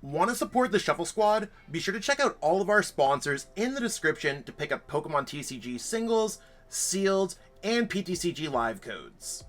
Want to support the Shuffle Squad? Be sure to check out all of our sponsors in the description to pick up Pokemon TCG singles, sealed, and PTCG live codes.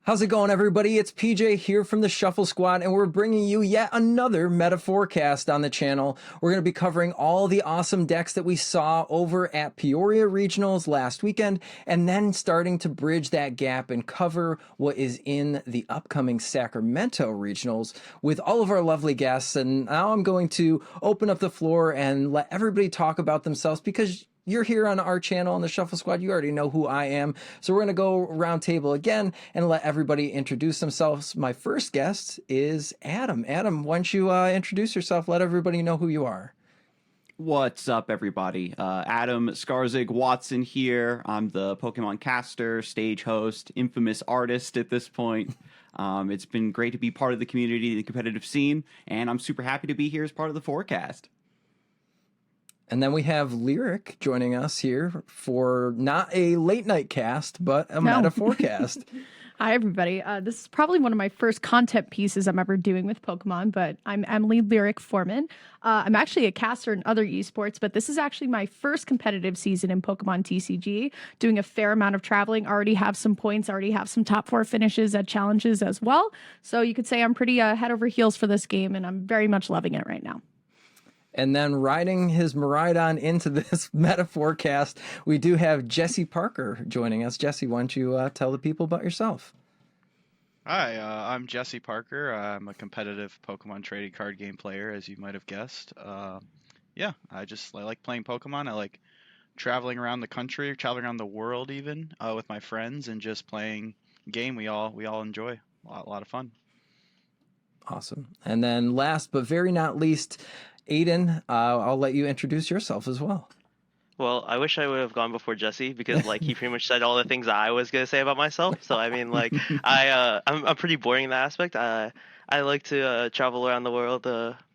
How's it going, everybody? It's PJ here from the Shuffle Squad, and we're bringing you yet another meta forecast on the channel. We're going to be covering all the awesome decks that we saw over at Peoria Regionals last weekend, and then starting to bridge that gap and cover what is in the upcoming Sacramento Regionals with all of our lovely guests. And now I'm going to open up the floor and let everybody talk about themselves, because you're here on our channel on the Shuffle Squad. You already know who I am. So we're going to go round table again and let everybody introduce themselves. My first guest is Adam. Adam, why don't you introduce yourself? Let everybody know who you are. What's up, everybody? Adam Skarzig Watson here. I'm the Pokemon caster, stage host, infamous artist at this point. It's been great to be part of the community, the competitive scene, and I'm super happy to be here as part of the forecast. And then we have Lyric joining us here for not a late night cast, but a meta forecast. Hi, everybody. This is probably one of my first content pieces I'm ever doing with Pokemon, but I'm Emily Lyric Foreman. I'm actually a caster in other esports, but this is actually my first competitive season in Pokemon TCG, doing a fair amount of traveling. Already have some points, already have some top 4 finishes at challenges as well. So you could say I'm pretty head over heels for this game, and I'm very much loving it right now. And then riding his Miraidon into this meta forecast, we do have Jesse Parker joining us. Jesse, why don't you tell the people about yourself? Hi, I'm Jesse Parker. I'm a competitive Pokemon trading card game player, as you might have guessed. Yeah, I like playing Pokemon. I like traveling around the country, traveling around the world even, with my friends, and just playing a game we all enjoy. A lot of fun. Awesome. And then last but very not least, Aiden, I'll let you introduce yourself as well. Well, I wish I would have gone before Jesse, because he pretty much said all the things I was gonna say about myself. So I mean, I'm pretty boring in that aspect. I like to travel around the world,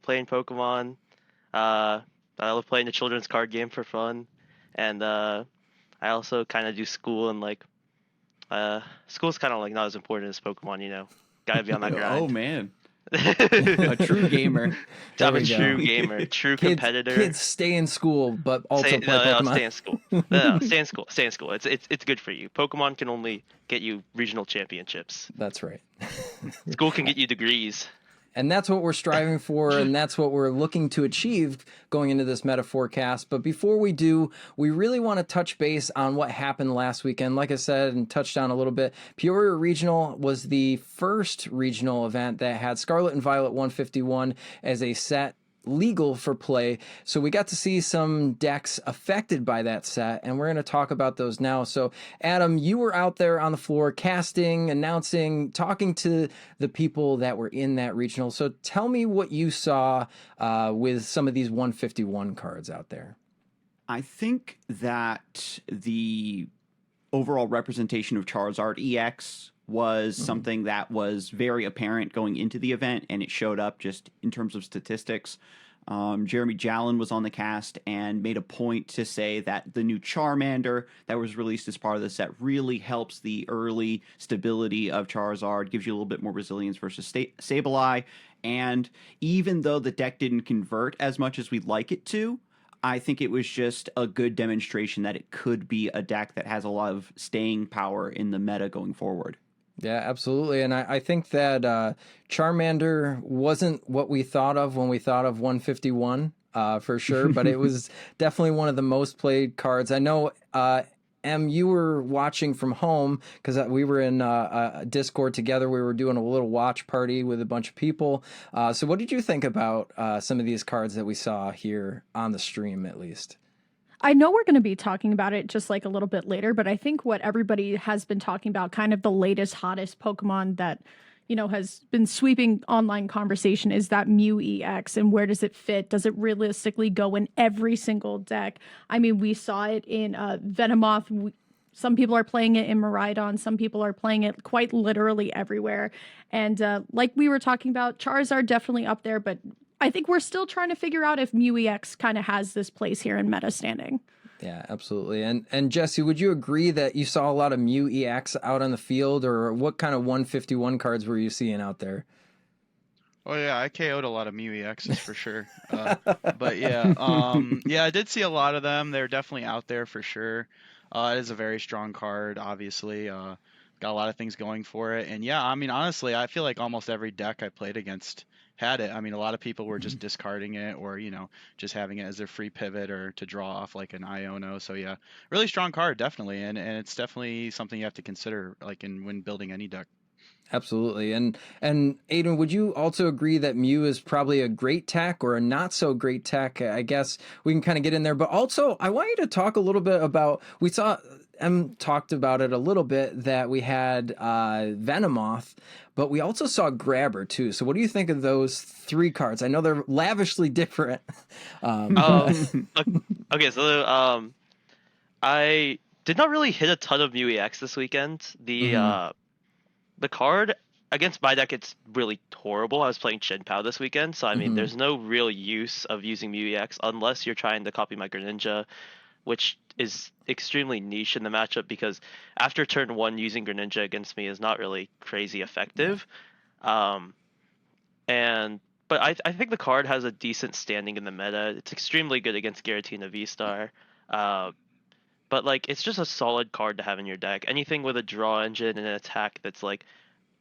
playing Pokemon. I love playing the children's card game for fun, and I also kind of do school, and school's kind of not as important as Pokemon. Gotta be on that grind. Oh man. A true gamer. I'm a true gamer, true competitor. Kids stay in school, but also play Pokemon. No, stay in school. No, stay in school. Stay in school. It's good for you. Pokemon can only get you regional championships. That's right. School can get you degrees. And that's what we're striving for, and that's what we're looking to achieve going into this meta forecast. But before we do, we really want to touch base on what happened last weekend. Like I said, and touched on a little bit, Peoria Regional was the first regional event that had Scarlet and Violet 151 as a set legal for play. So we got to see some decks affected by that set, and we're going to talk about those now. So Adam, you were out there on the floor casting, announcing, talking to the people that were in that regional. So tell me what you saw with some of these 151 cards out there. I think that the overall representation of Charizard EX was something that was very apparent going into the event, and it showed up just in terms of statistics. Jeremy Jallin was on the cast and made a point to say that the new Charmander that was released as part of the set really helps the early stability of Charizard, gives you a little bit more resilience versus Sableye, and even though the deck didn't convert as much as we'd like it to, I think it was just a good demonstration that it could be a deck that has a lot of staying power in the meta going forward. Yeah, absolutely. And I think that Charmander wasn't what we thought of when we thought of 151 for sure, but it was definitely one of the most played cards. I know, Em, you were watching from home because we were in a Discord together. We were doing a little watch party with a bunch of people. So what did you think about some of these cards that we saw here on the stream, at least? I know we're going to be talking about it just a little bit later, but I think what everybody has been talking about, kind of the latest, hottest Pokemon that, has been sweeping online conversation, is that Mew EX, and where does it fit? Does it realistically go in every single deck? I mean, we saw it in Venomoth. Some people are playing it in Miraidon. Some people are playing it quite literally everywhere. And like we were talking about, Charizard definitely up there, but I think we're still trying to figure out if Mew EX kind of has this place here in meta standing. Yeah, absolutely. And Jesse, would you agree that you saw a lot of Mew EX out on the field, or what kind of 151 cards were you seeing out there? Oh yeah, I KO'd a lot of Mew EXs for sure. But yeah, yeah, I did see a lot of them. They're definitely out there for sure. It is a very strong card, obviously. Got a lot of things going for it. And yeah, I mean, honestly, I feel like almost every deck I played against had it. I mean, a lot of people were just discarding it or, just having it as their free pivot or to draw off like an Iono. So yeah, really strong card, definitely. And it's definitely something you have to consider like when building any deck. Absolutely. And Aiden, would you also agree that Mew is probably a great tech or a not so great tech? I guess we can kind of get in there, but also I want you to talk a little bit about, we saw talked about it a little bit, that we had Venomoth, but we also saw Grabber too. So what do you think of those three cards? I know they're lavishly different. Okay, so I did not really hit a ton of Mew EX this weekend. The card against my deck, it's really horrible. I was playing Shin Pao this weekend, so I mean, there's no real use of using Mew EX unless you're trying to copy my Greninja, which is extremely niche in the matchup because after turn 1, using Greninja against me is not really crazy effective. But I think the card has a decent standing in the meta. It's extremely good against Giratina V-Star. But like it's just a solid card to have in your deck. Anything with a draw engine and an attack that's like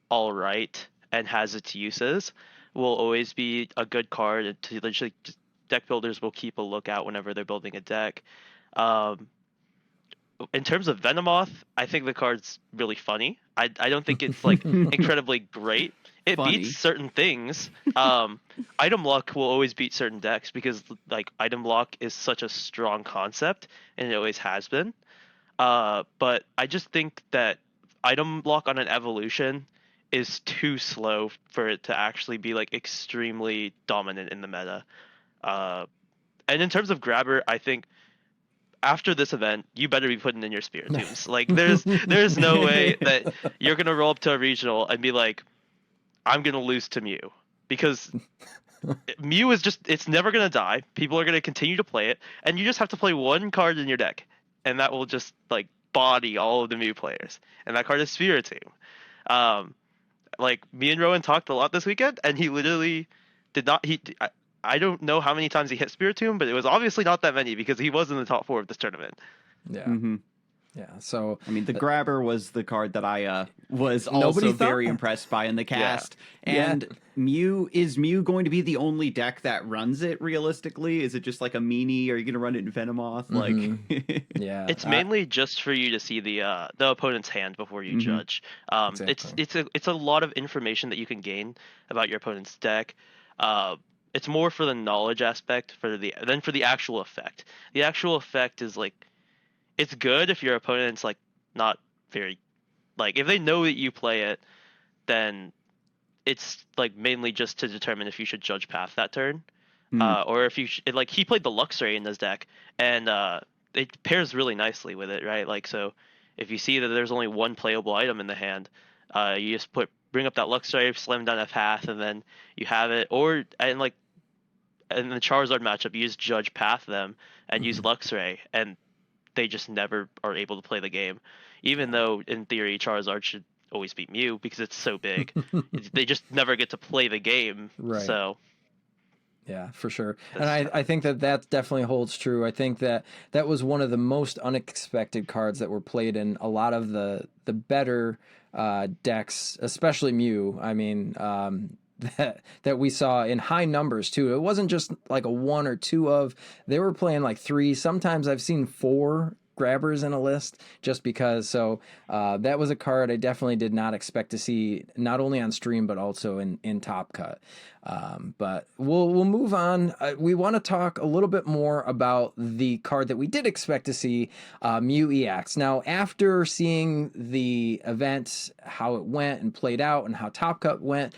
all right and has its uses will always be a good card. To literally, deck builders will keep a lookout whenever they're building a deck. In terms of Venomoth, I think the card's really funny. I don't think it's like incredibly great. It Funny. beats certain things. Item lock will always beat certain decks because like item lock is such a strong concept and it always has been. But I just think that item lock on an evolution is too slow for it to actually be like extremely dominant in the meta. And in terms of Grabber, I think after this event, you better be putting in your Spiritombs. Like there's no way that you're gonna roll up to a regional and be like, I'm gonna lose to Mew, because Mew is just, it's never gonna die. People are gonna continue to play it, and you just have to play one card in your deck, and that will just like body all of the Mew players. And that card is Spiritomb. Like me and Rowan talked a lot this weekend, and he literally did not. I don't know how many times he hit Spiritomb, but it was obviously not that many because he was in the top 4 of this tournament. Yeah. Yeah, so I mean, the Grabber was the card that I was also very impressed by in the cast. Yeah. And is Mew going to be the only deck that runs it realistically? Is it just like a meanie? Are you going to run it in Venomoth? Like, yeah, it's mainly just for you to see the opponent's hand before you judge. Exactly. It's a lot of information that you can gain about your opponent's deck. It's more for the knowledge aspect than for the actual effect. The actual effect is like, it's good if your opponent's like not very, like if they know that you play it, then it's like mainly just to determine if you should judge path that turn, or if you like he played the Luxray in his deck, and it pairs really nicely with it, right? Like so, if you see that there's only one playable item in the hand, you just bring up that Luxray, slam down a path, and then you have it. Or and like in the Charizard matchup, you just judge path them and use Luxray, and they just never are able to play the game, even though in theory Charizard should always beat Mew because it's so big. They just never get to play the game. Right. So yeah, for sure. And I think that definitely holds true. I think that was one of the most unexpected cards that were played in a lot of the better decks, especially Mew. I mean, that we saw in high numbers too. It wasn't just like a 1 or 2 of, they were playing like 3. Sometimes I've seen 4 Grabbers in a list just because. So that was a card I definitely did not expect to see, not only on stream but also in Top Cut. But we'll move on. We want to talk a little bit more about the card that we did expect to see, Mew EX. Now, after seeing the event, how it went and played out, and how Top Cut went,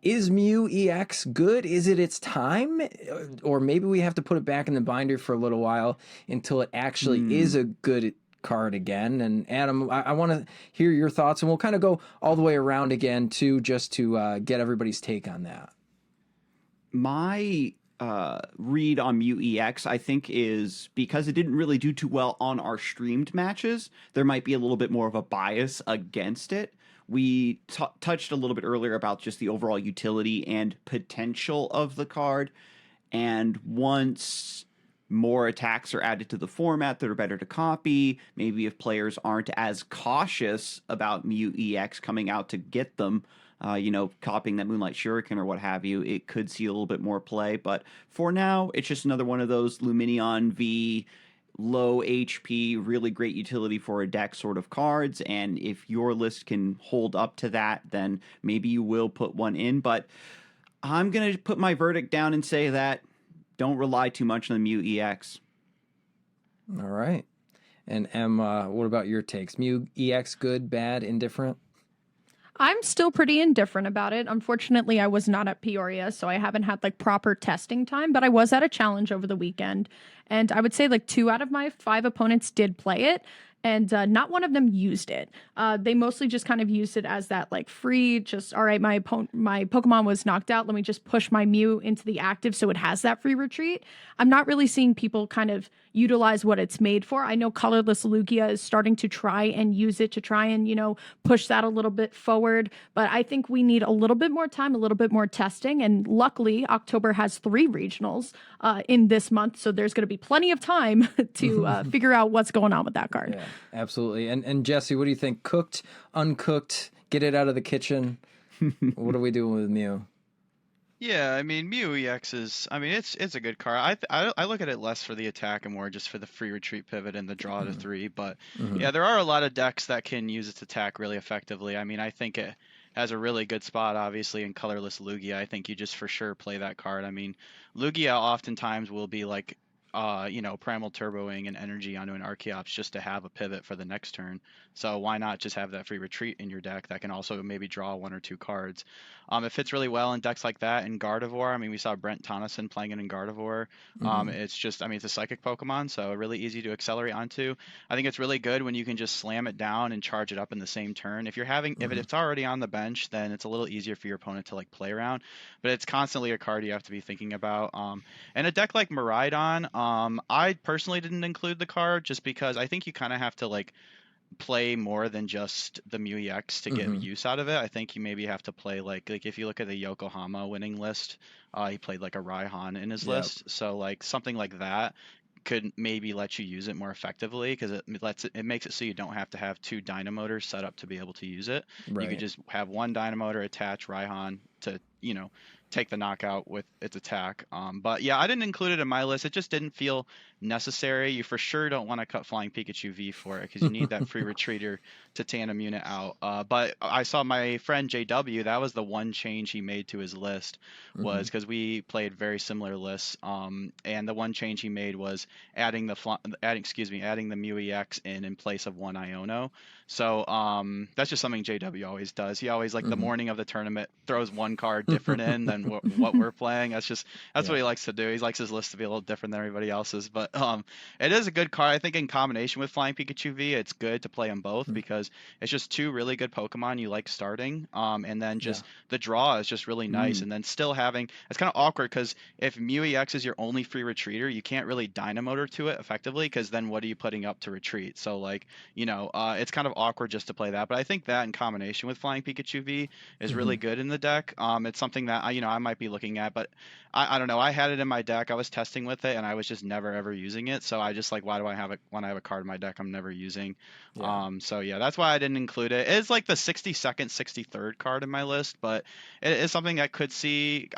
is Mew EX good? Is it its time? Or maybe we have to put it back in the binder for a little while until it actually is a good card again. And Adam, I want to hear your thoughts, and we'll kind of go all the way around again too, just to get everybody's take on that. My read on Mew EX, I think, is because it didn't really do too well on our streamed matches. There might be a little bit more of a bias against it. We touched a little bit earlier about just the overall utility and potential of the card. And once more attacks are added to the format that are better to copy, maybe if players aren't as cautious about Mew EX coming out to get them, copying that Moonlight Shuriken or what have you, it could see a little bit more play. But for now, it's just another one of those Luminion V, low HP, really great utility for a deck sort of cards. And if your list can hold up to that, then maybe you will put one in. But I'm going to put my verdict down and say that don't rely too much on the Mew EX. All right. And Em, what about your takes? Mew EX, good, bad, indifferent? I'm still pretty indifferent about it. Unfortunately, I was not at Peoria, so I haven't had like proper testing time, but I was at a challenge over the weekend. And I would say like 2 out of my 5 opponents did play it. And not one of them used it. They mostly just kind of used it as that like free, just, all right, my Pokemon was knocked out. Let me just push my Mew into the active so it has that free retreat. I'm not really seeing people kind of utilize what it's made for. I know Colorless Lugia is starting to try and use it to try and, push that a little bit forward. But I think we need a little bit more time, a little bit more testing. And luckily, October has 3 regionals in this month. So there's going to be plenty of time to figure out what's going on with that card. Yeah, absolutely. And Jesse, what do you think? Cooked, uncooked, get it out of the kitchen? What are we doing with Mew? Yeah, I mean Mew EX is. I mean it's a good card. I look at it less for the attack and more just for the free retreat pivot and the draw to 3. But yeah, there are a lot of decks that can use its attack really effectively. I mean, I think it has a really good spot, obviously, in Colorless Lugia. I think you just for sure play that card. I mean, Lugia oftentimes will be like, Primal Turboing and Energy onto an Archeops just to have a pivot for the next turn. So why not just have that free retreat in your deck that can also maybe draw 1 or 2 cards? It fits really well in decks like that. In Gardevoir, I mean, we saw Brent Tonneson playing it in Gardevoir. It's just, I mean, it's a psychic Pokemon, so really easy to accelerate onto. I think it's really good when you can just slam it down and charge it up in the same turn. If it's already on the bench, then it's a little easier for your opponent to like play around. But it's constantly a card you have to be thinking about. And a deck like Miraidon, I personally didn't include the card just because I think you kind of have to like play more than just the Mew EX to get use out of it. I think you maybe have to play like if you look at the Yokohama winning list, he played like a Raihan in his list. So like something like that could maybe let you use it more effectively because it makes it so you don't have to have 2 Dynamotors set up to be able to use it. Right. You could just have 1 Dynamotor attach Raihan to take the knockout with its attack. But yeah, I didn't include it in my list. It just didn't feel necessary. You for sure don't want to cut Flying Pikachu V for it because you need that free retreater to tandem unit out. But I saw my friend JW, that was the one change he made to his list was because we played very similar lists. And the one change he made was adding the Mew EX in place of 1 Iono. So that's just something JW always does. He always the morning of the tournament throws 1 card different in than what we're playing. That's what he likes to do. He likes his list to be a little different than everybody else's. But it is a good card. I think in combination with Flying Pikachu V, it's good to play them both because it's just 2 really good Pokemon you like starting. And then just the draw is just really nice. And then still having it's kind of awkward because if Mew EX is your only free retreater, you can't really Dynamotor to it effectively because then what are you putting up to retreat? So it's kind of awkward just to play that. But I think that in combination with Flying Pikachu V is really good in the deck. It's something that I might be looking at, but I don't know. I had it in my deck. I was testing with it, and I was just never ever using it. So I just why do I have it when I have a card in my deck I'm never using? So yeah, that's why I didn't include it. It's like the 62nd, 63rd card in my list, but it is something I could see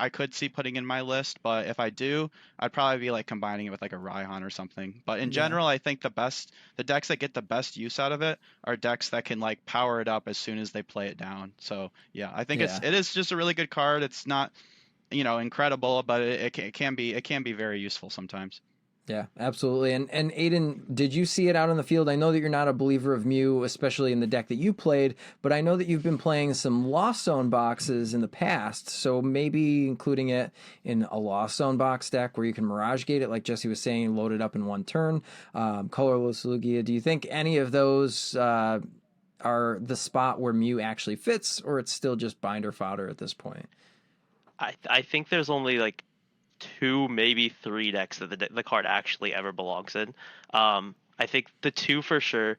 putting in my list. But if I do, I'd probably be combining it with a Raihan or something. But in general, I think the decks that get the best use out of it are decks that can power it up as soon as they play it down. So yeah, I think it is just a really good card. It's not incredible, but it can be very useful sometimes. Yeah, absolutely. And Aiden, did you see it out on the field? I know that you're not a believer of Mew, especially in the deck that you played, but I know that you've been playing some Lost Zone boxes in the past, so maybe including it in a Lost Zone box deck where you can Mirage Gate it, like Jesse was saying, load it up in 1 turn. Colorless Lugia, do you think any of those are the spot where Mew actually fits, or it's still just binder fodder at this point? I think there's only 2, maybe 3 decks that the card actually ever belongs in. I think the 2 for sure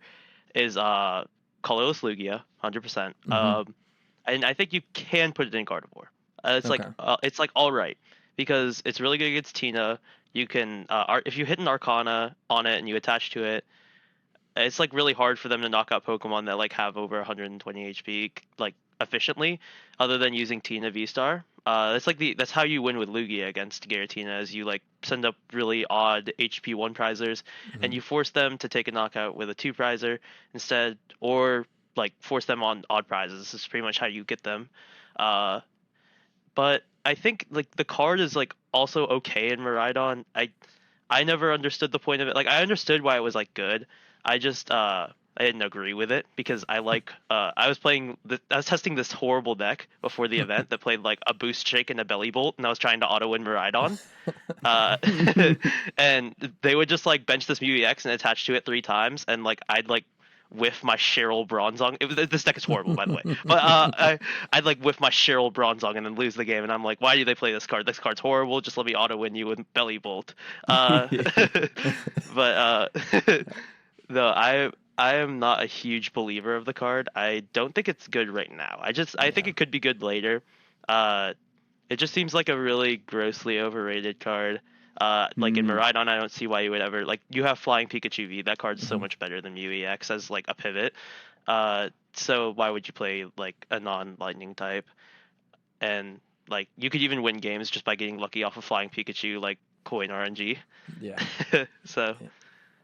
is Colorless Lugia, 100%. And I think you can put it in Gardevoir. Okay. It's like all right because it's really good against Tina. You can if you hit an Arcana on it and you attach to it, it's like really hard for them to knock out Pokemon that like have over 120 HP like efficiently, other than using Tina V-Star. That's how you win with Lugia against Giratina, as you like send up really odd HP 1 prizers and you force them to take a knockout with a 2 prizer instead, or like force them on odd prizes. This is pretty much how you get them. But I think like the card is like also okay in Miraidon. I never understood the point of it. Like I understood why it was like good. I just I didn't agree with it because I was testing this horrible deck before the event that played like a Boost Shake and a Belly Bolt, and I was trying to auto win Miraidon. And they would just like bench this Mew EX and attach to it 3 times, and like I'd like whiff my Cheryl Bronzong. This deck is horrible, by the way. But I'd like whiff my Cheryl Bronzong and then lose the game. And I'm like, why do they play this card? This card's horrible. Just let me auto win you with Belly Bolt. But no, I am not a huge believer of the card. I don't think it's good right now. I think it could be good later. It just seems like a really grossly overrated card. Like in Miraidon, I don't see why you would ever like. You have Flying Pikachu V. That card's so much better than Mew EX as like a pivot. So why would you play like a non-lightning type? And like you could even win games just by getting lucky off of Flying Pikachu, like coin RNG. Yeah. So.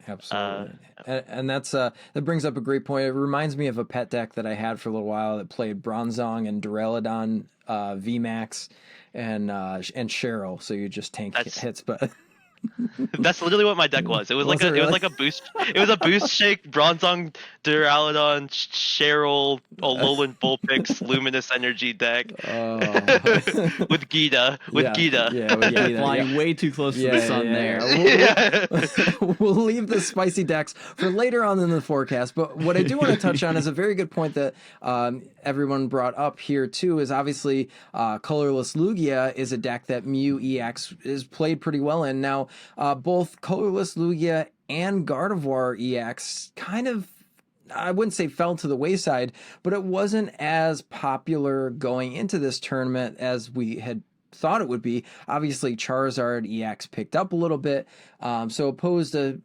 Absolutely. And that's that brings up a great point. It reminds me of a pet deck that I had for a little while that played Bronzong and Duraludon VMAX and Cheryl, so you just tank hits, but that's literally what my deck was. It was like it was like a boost. It was a Boost Shake, Bronzong, Duraludon, Cheryl, Alolan Vulpix, Luminous Energy deck. With Gita. Flying way too close to the sun there. We'll leave the spicy decks for later on in the forecast. But what I do want to touch on is a very good point that everyone brought up here too. Is obviously Colorless Lugia is a deck that Mew EX is played pretty well in. Now, both Colorless Lugia and Gardevoir EX kind of, I wouldn't say fell to the wayside, but it wasn't as popular going into this tournament as we had thought it would be. Obviously, Charizard EX picked up a little bit, so opposed to,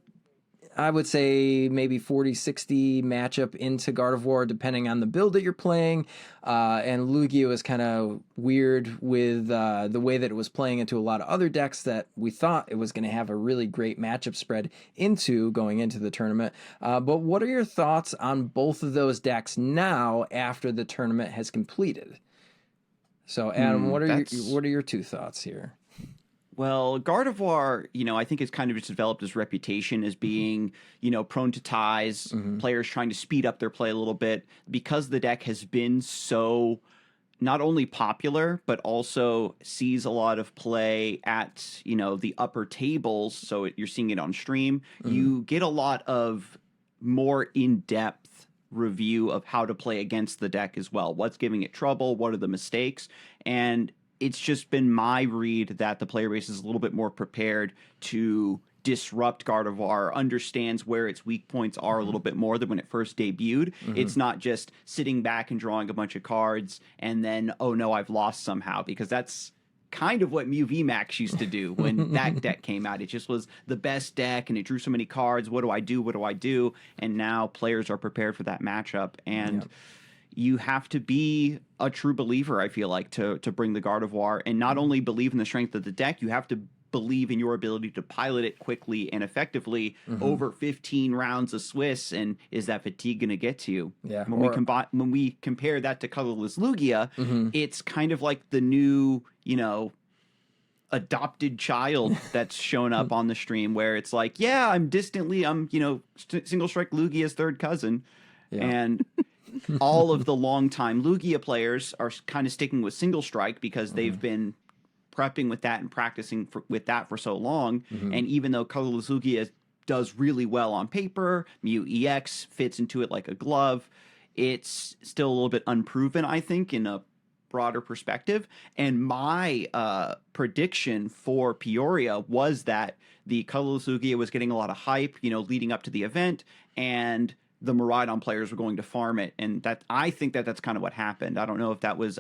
I would say, maybe 40-60 matchup into Gardevoir, depending on the build that you're playing. And Lugia was kind of weird with the way that it was playing into a lot of other decks that we thought it was going to have a really great matchup spread into going into the tournament. But what are your thoughts on both of those decks now after the tournament has completed? So, Adam, what are your 2 thoughts here? Well, Gardevoir, I think has kind of just developed his reputation as being, prone to ties, players trying to speed up their play a little bit, because the deck has been so not only popular, but also sees a lot of play at, the upper tables. So you're seeing it on stream. You get a lot of more in-depth review of how to play against the deck as well. What's giving it trouble? What are the mistakes? And it's just been my read that the player base is a little bit more prepared to disrupt Gardevoir, understands where its weak points are a little bit more than when it first debuted. It's not just sitting back and drawing a bunch of cards and then, oh no, I've lost somehow, because that's kind of what Mew VMAX used to do when that deck came out. It just was the best deck and it drew so many cards. What do I do? What do I do? And now players are prepared for that matchup. And you have to be a true believer, I feel like, to bring the Gardevoir, and not only believe in the strength of the deck, you have to believe in your ability to pilot it quickly and effectively over 15 rounds of Swiss. And is that fatigue going to get to you? Yeah. When we compare that to Colorless Lugia, it's kind of like the new, adopted child that's shown up on the stream, where it's like, yeah, I'm Single Strike Lugia's third cousin. And all of the longtime Lugia players are kind of sticking with Single Strike because they've been prepping with that and practicing with that for so long. And even though Colorless Lugia does really well on paper, Mew EX fits into it like a glove, it's still a little bit unproven, I think, in a broader perspective. And my prediction for Peoria was that the colorless Lugia was getting a lot of hype, leading up to the event, and the Miraidon players were going to farm it. And that I think that that's kind of what happened. I don't know if that was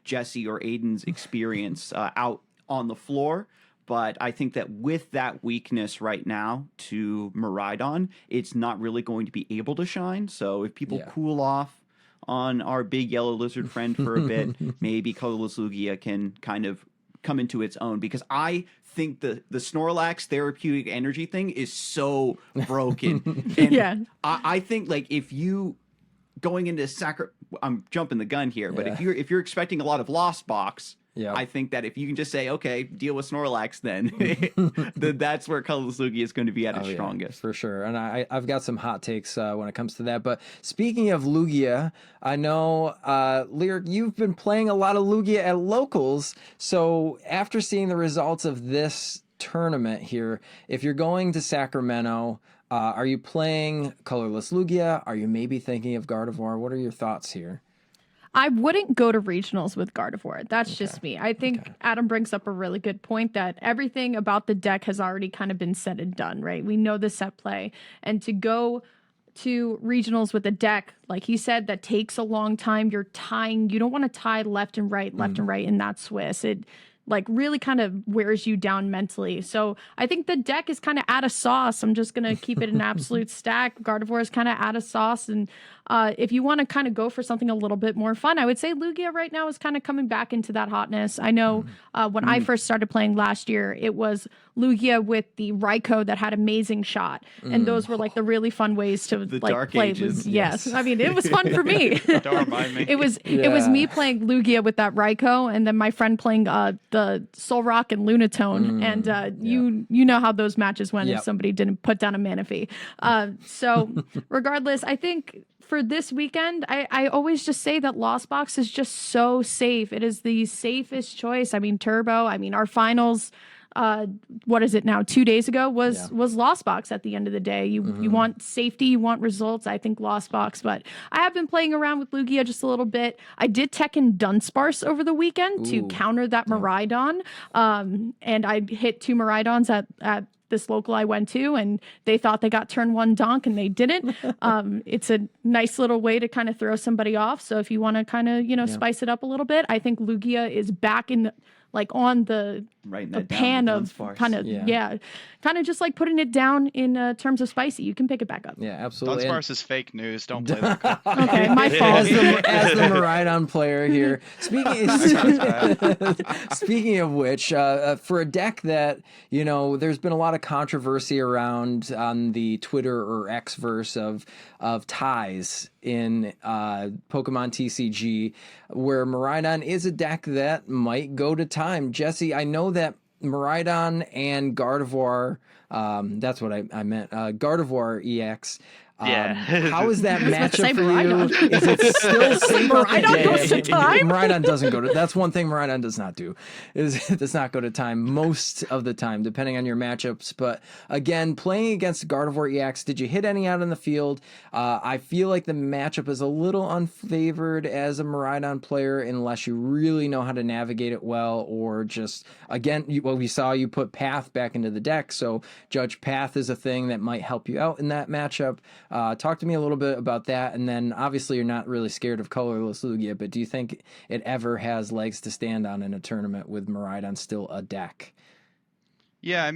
Jesse or Aiden's experience out on the floor, but I think that with that weakness right now to Miraidon, it's not really going to be able to shine. So if people cool off on our big yellow lizard friend for a bit, maybe colorless Lugia can kind of come into its own, because I think the Snorlax therapeutic energy thing is so broken. And I think like if you going into I'm jumping the gun here, but if you're expecting a lot of Lost Box, I think that if you can just say, okay, deal with Snorlax, then that's where colorless Lugia is going to be at its strongest. For sure. And I've got some hot takes when it comes to that. But speaking of Lugia, I know, Lyric, you've been playing a lot of Lugia at locals. So after seeing the results of this tournament here, if you're going to Sacramento, are you playing colorless Lugia? Are you maybe thinking of Gardevoir? What are your thoughts here? I wouldn't go to regionals with Gardevoir. That's just me. I think Adam brings up a really good point that everything about the deck has already kind of been said and done, right? We know the set play. And to go to regionals with a deck, like he said, that takes a long time. You're tying. You don't want to tie left and right in that Swiss. It like really kind of wears you down mentally. So I think the deck is kind of out of sauce. I'm just going to keep it an absolute stack. Gardevoir is kind of out of sauce. And if you want to kind of go for something a little bit more fun, I would say Lugia right now is kind of coming back into that hotness. I know when I first started playing last year, it was Lugia with the Raikou that had amazing shot. And those were like the really fun ways to the like dark play. ages. Yes. I mean, it was fun for me. Don't remind me. It was me playing Lugia with that Raikou, and then my friend playing the Solrock and Lunatone. And you know how those matches went if somebody didn't put down a Manaphy. So regardless, I think for this weekend, I always just say that Lost Box is just so safe. It is the safest choice. I mean, Turbo, our finals, what is it now? 2 days ago was Lost Box at the end of the day. You want safety, you want results. I think Lost Box, but I have been playing around with Lugia just a little bit. I did Tekken Dunsparce over the weekend to counter that Miraidon. And I hit 2 Miraidons at this local I went to, and they thought they got turn 1 donk and they didn't. It's a nice little way to kind of throw somebody off. So if you want to kind of, spice it up a little bit, I think Lugia is back in on the pan of kind of just like putting it down in terms of spicy. You can pick it back up. Yeah, absolutely. Dunsparce is fake news. Don't play that card. Okay, my fault. As the Miraidon player here. Speaking of which, for a deck that, there's been a lot of controversy around on the Twitter or Xverse of ties in Pokemon TCG, where Miraidon is a deck that might go to time. Jesse, I know that Miraidon and Gardevoir, that's what I meant, Gardevoir EX. How is that matchup for you? Is it still safe? Miraidon goes to time? Miraidon doesn't go to. That's one thing Miraidon does not do. It does not go to time most of the time, depending on your matchups. But again, playing against Gardevoir EX, did you hit any out in the field? I feel like the matchup is a little unfavored as a Miraidon player unless you really know how to navigate it well, or just again, we saw you put Path back into the deck, so Judge Path is a thing that might help you out in that matchup. Talk to me a little bit about that, and then obviously you're not really scared of colorless Lugia, but do you think it ever has legs to stand on in a tournament with Miraidon still a deck? Yeah,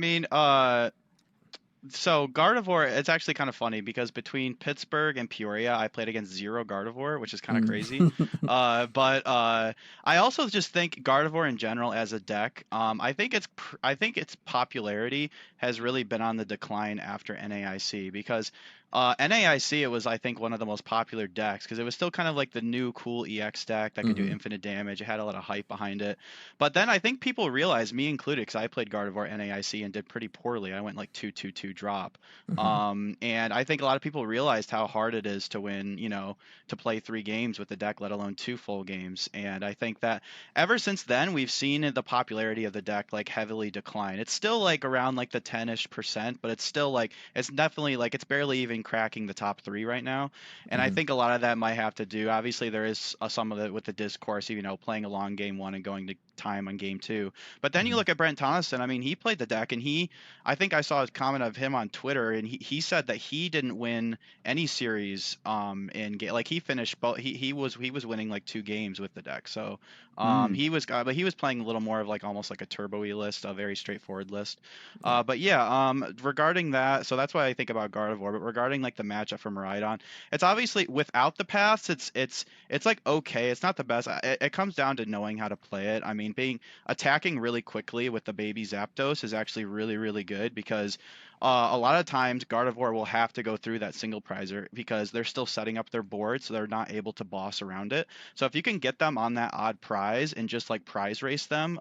so Gardevoir, it's actually kind of funny because between Pittsburgh and Peoria, I played against 0 Gardevoir, which is kind of crazy. But I also just think Gardevoir in general as a deck, I think its popularity has really been on the decline after NAIC, because NAIC, it was, I think, one of the most popular decks because it was still kind of like the new cool EX deck that could do infinite damage. It had a lot of hype behind it. But then I think people realized, me included, because I played Gardevoir NAIC and did pretty poorly. I went like 2-2-2 drop. And I think a lot of people realized how hard it is to win, to play 3 games with the deck, let alone 2 full games. And I think that ever since then, we've seen the popularity of the deck like heavily decline. It's still like around like the 10-ish%, but it's still like, it's definitely like, it's barely even even cracking the top 3 right now. And I think a lot of that might have to do, obviously there is some of it with the discourse, playing a long game 1 and going to time on game 2. But then you look at Brent Tonneson. I mean, he played the deck, and I think I saw a comment of him on Twitter, and he said that he didn't win any series in game. Like he finished both. He was winning like 2 games with the deck. So he was, but he was playing a little more of like almost like a turbo-y list, a very straightforward list. But yeah, regarding that, so that's what I think about Gardevoir. But regarding like the matchup for Miraidon, it's obviously without the paths, it's like okay, it's not the best. It comes down to knowing how to play it. I mean, attacking really quickly with the baby Zapdos is actually really, really good because a lot of times Gardevoir will have to go through that single prizer because they're still setting up their board, so they're not able to boss around it. So if you can get them on that odd prize and just like prize race them,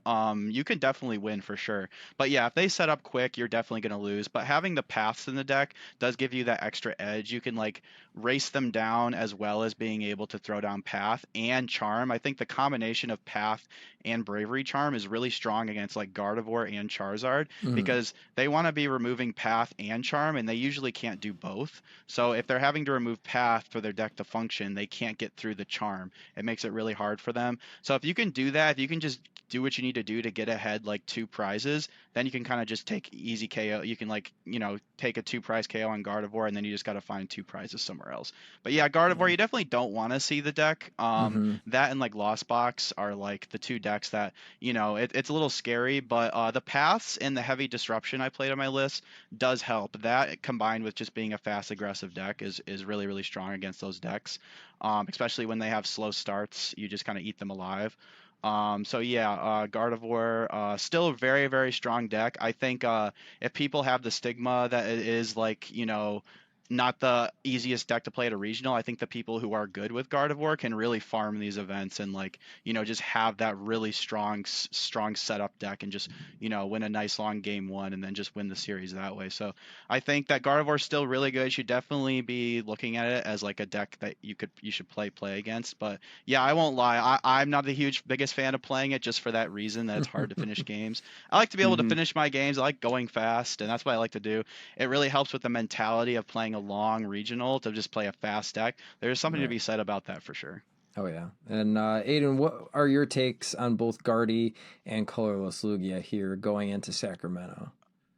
you can definitely win for sure. But yeah, if they set up quick, you're definitely going to lose. But having the paths in the deck does give you that extra edge. You can like race them down as well as being able to throw down Path and Charm. I think the combination of Path and Bravery Charm is really strong against like Gardevoir and Charizard because they want to be removing Path and Charm, and they usually can't do both. So if they're having to remove Path for their deck to function, they can't get through the Charm. It makes it really hard for them. So if you can do that, if you can just do what you need to do to get ahead like 2 prizes, then you can kind of just take easy KO. You can like, take a 2 prize KO on Gardevoir, and then you just got to find 2 prizes somewhere else. But yeah, Gardevoir, you definitely don't want to see the deck. That and like Lost Box are like the 2 decks that, it's a little scary, but the paths and the heavy disruption I played on my list does help. That combined with just being a fast aggressive deck is really, really strong against those decks. Especially when they have slow starts, you just kind of eat them alive. So yeah, Gardevoir, still a very, very strong deck. I think if people have the stigma that it is like, not the easiest deck to play at a regional, I think the people who are good with Gardevoir can really farm these events and like, just have that really strong setup deck and just, win a nice long game 1 and then just win the series that way. So I think that Gardevoir is still really good. You should definitely be looking at it as like a deck that you should play against. But yeah, I won't lie. I'm not the biggest fan of playing it just for that reason that it's hard to finish games. I like to be able to finish my games. I like going fast, and that's what I like to do. It really helps with the mentality of playing a long regional to just play a fast deck. There's something to be said about that for sure. Oh yeah. And Aiden, what are your takes on both Guardy and Colorless Lugia here going into Sacramento?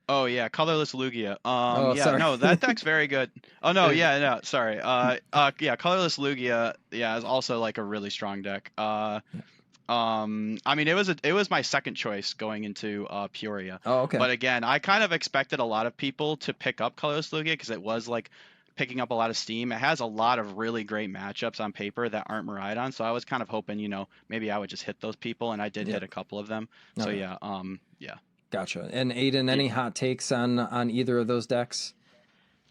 Oh yeah, Colorless Lugia. Yeah, sorry. no, that deck's very good. Oh no, yeah, no, sorry. Yeah, Colorless Lugia, yeah, is also like a really strong deck. I mean, it was my second choice going into Peoria. Oh, okay. But again, I kind of expected a lot of people to pick up Colorless Lugia because it was like picking up a lot of steam. It has a lot of really great matchups on paper that aren't Miraidon, so I was kind of hoping, maybe I would just hit those people, and I did hit a couple of them. So Okay. yeah, yeah. Gotcha. And Aiden, any hot takes on either of those decks?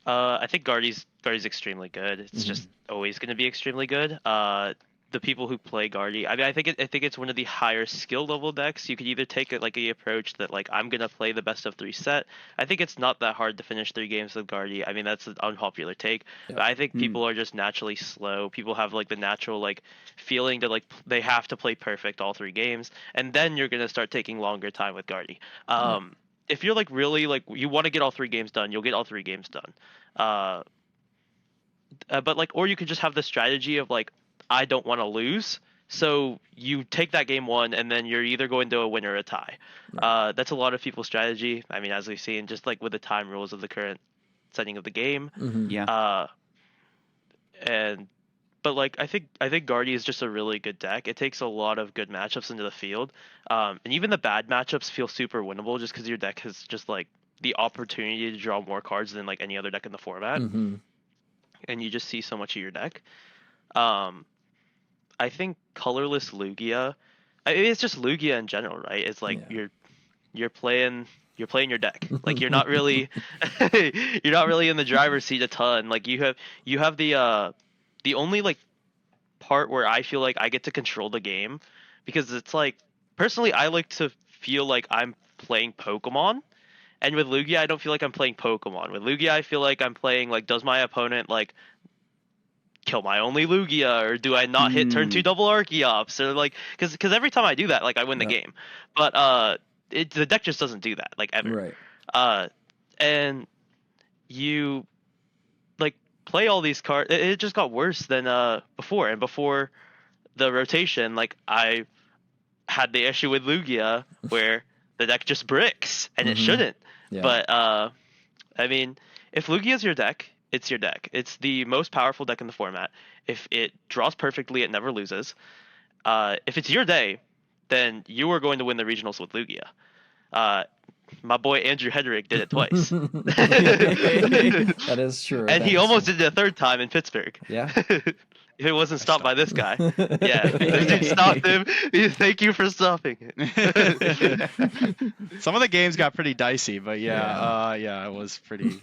I think Guardy's extremely good. It's just always going to be extremely good. The people who play Guardy, I mean, I think it's one of the higher skill level decks. You could either take it like the approach that like I'm gonna play the best of 3 set. I think it's not that hard to finish 3 games with Guardy. I mean, that's an unpopular take, but I think people are just naturally slow. People have like the natural like feeling that like they have to play perfect all 3 games, and then you're gonna start taking longer time with Guardy. If you're like really like you want to get all 3 games done, you'll get all 3 games done. But like, or you could just have the strategy of like, I don't want to lose, so you take that game 1 and then you're either going to a win or a tie. That's a lot of people's strategy. I mean, as we've seen, just like with the time rules of the current setting of the game. Yeah. But like I think Guardy is just a really good deck. It takes a lot of good matchups into the field, and even the bad matchups feel super winnable just because your deck has just like the opportunity to draw more cards than like any other deck in the format, and you just see so much of your deck. I think Colorless Lugia, I mean, it's just Lugia in general, right? It's like you're playing your deck. Like you're not really in the driver's seat a ton. Like you have the only like part where I feel like I get to control the game, because it's like personally I like to feel like I'm playing Pokemon. And with Lugia, I don't feel like I'm playing Pokemon. With Lugia, I feel like I'm playing like, does my opponent like kill my only Lugia, or do I not hit turn 2 double Archeops, or like because every time I do that, like I win the game. But the deck just doesn't do that like ever. Right. And you like play all these cards. It just got worse than before. And before the rotation, like I had the issue with Lugia where the deck just bricks and it shouldn't. Yeah. But I mean, if Lugia's your deck, it's your deck. It's the most powerful deck in the format. If it draws perfectly, it never loses. If it's your day, then you are going to win the regionals with Lugia. My boy Andrew Hedrick did it twice. That is true. And he almost did it a third time in Pittsburgh. Yeah. If it wasn't stopped by this guy. Yeah. This dude stopped him. Thank you for stopping it. Some of the games got pretty dicey, but yeah, it was pretty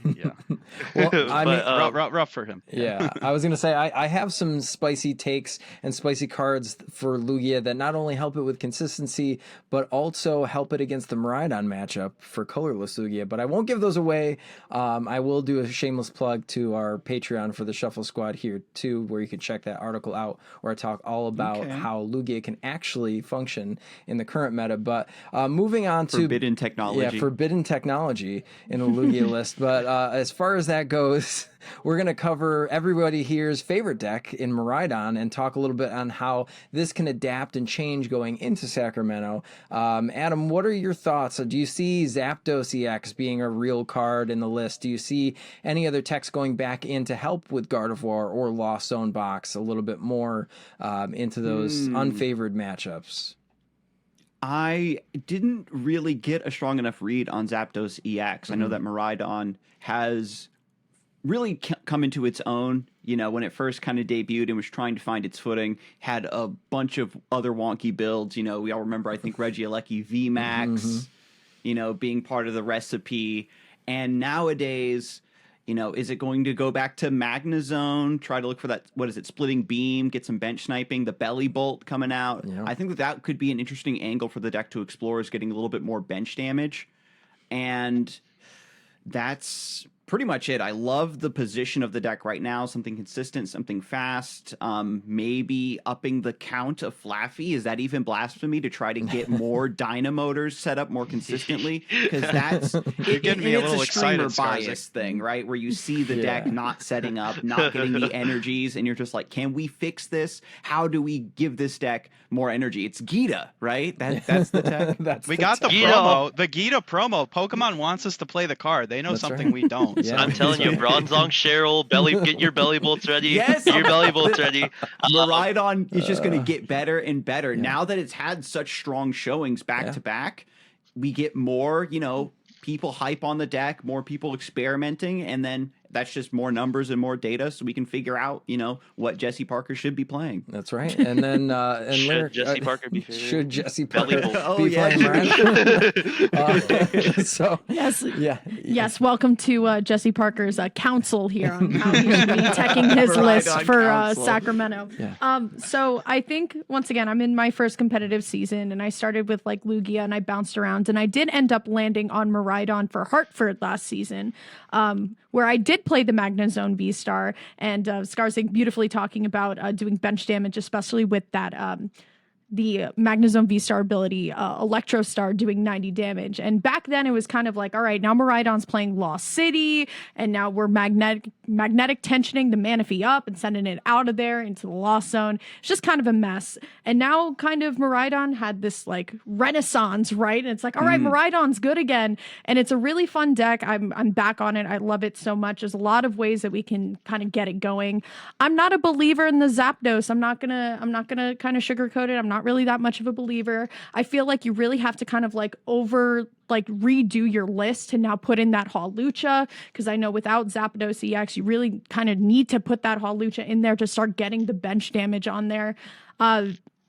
Well, I mean, rough for him. Yeah, I was gonna say I have some spicy takes and spicy cards for Lugia that not only help it with consistency, but also help it against the Miraidon matchup for colorless Lugia. But I won't give those away. I will do a shameless plug to our Patreon for the Shuffle Squad here too, where you can check that article out where I talk all about how Lugia can actually function in the current meta. But moving on to Forbidden technology. Yeah, forbidden technology in the Lugia list. But as far as that goes, we're going to cover everybody here's favorite deck in Miraidon and talk a little bit on how this can adapt and change going into Sacramento. Adam, what are your thoughts? Do you see Zapdos EX being a real card in the list? Do you see any other techs going back in to help with Gardevoir or Lost Zone Box a little bit more into those unfavored matchups? I didn't really get a strong enough read on Zapdos EX. I know that Miraidon has really come into its own, you know, when it first kind of debuted and was trying to find its footing, had a bunch of other wonky builds. You know, we all remember, I think, Regieleki VMAX, you know, being part of the recipe. And nowadays, you know, is it going to go back to Magnezone, try to look for that, what is it, Splitting Beam, get some bench sniping, the Belly Bolt coming out? Yeah. I think that could be an interesting angle for the deck to explore, is getting a little bit more bench damage. And that's pretty much it. I love the position of the deck right now. Something consistent, something fast. Maybe upping the count of Flaffy. Is that even blasphemy to try to get more Dynamotors set up more consistently? Because that's getting me a little excited, bias thing, right? Where you see the deck not setting up, not getting the energies, and you're just like, can we fix this? How do we give this deck more energy? It's Gita, right? That's the tech. We got the promo. The Gita promo. Pokemon wants us to play the card. They know something we don't. Yeah. I'm telling you, Bronzong, Cheryl, get your belly bolts ready. Yes. Get your belly bolts ready. Miraidon is just going to get better and better. Now that it's had such strong showings back to back, we get more, you know, people hype on the deck, more people experimenting, and then that's just more numbers and more data, so we can figure out, you know, what Jesse Parker should be playing. That's right. And then Should Jesse Parker be favorite? Should Jesse Belly Parker bolt. be playing Miraidon? So Yes. Welcome to Jesse Parker's council here on how he should be teching his list for Sacramento. Yeah. So I think once again I'm in my first competitive season, and I started with like Lugia, and I bounced around, and I did end up landing on Miraidon for Hartford last season, where I did play the Magnezone V-Star, and Skarsing beautifully talking about doing bench damage, especially with that the Magnezone V-Star ability, Electro Star doing 90 damage. And back then it was kind of like, all right, now Miraidon's playing Lost City, and now we're magnetic tensioning the Manaphy up and sending it out of there into the Lost Zone. It's just kind of a mess. And now kind of Miraidon had this like renaissance, right? And it's like, all right, Miraidon's good again. And it's a really fun deck. I'm back on it. I love it so much. There's a lot of ways that we can kind of get it going. I'm not a believer in the Zapdos. I'm not gonna kind of sugarcoat it. I'm not really that much of a believer. I feel like you really have to kind of redo your list to now put in that Hawlucha, because I know without Zapdos EX, you really kind of need to put that Hawlucha in there to start getting the bench damage on there.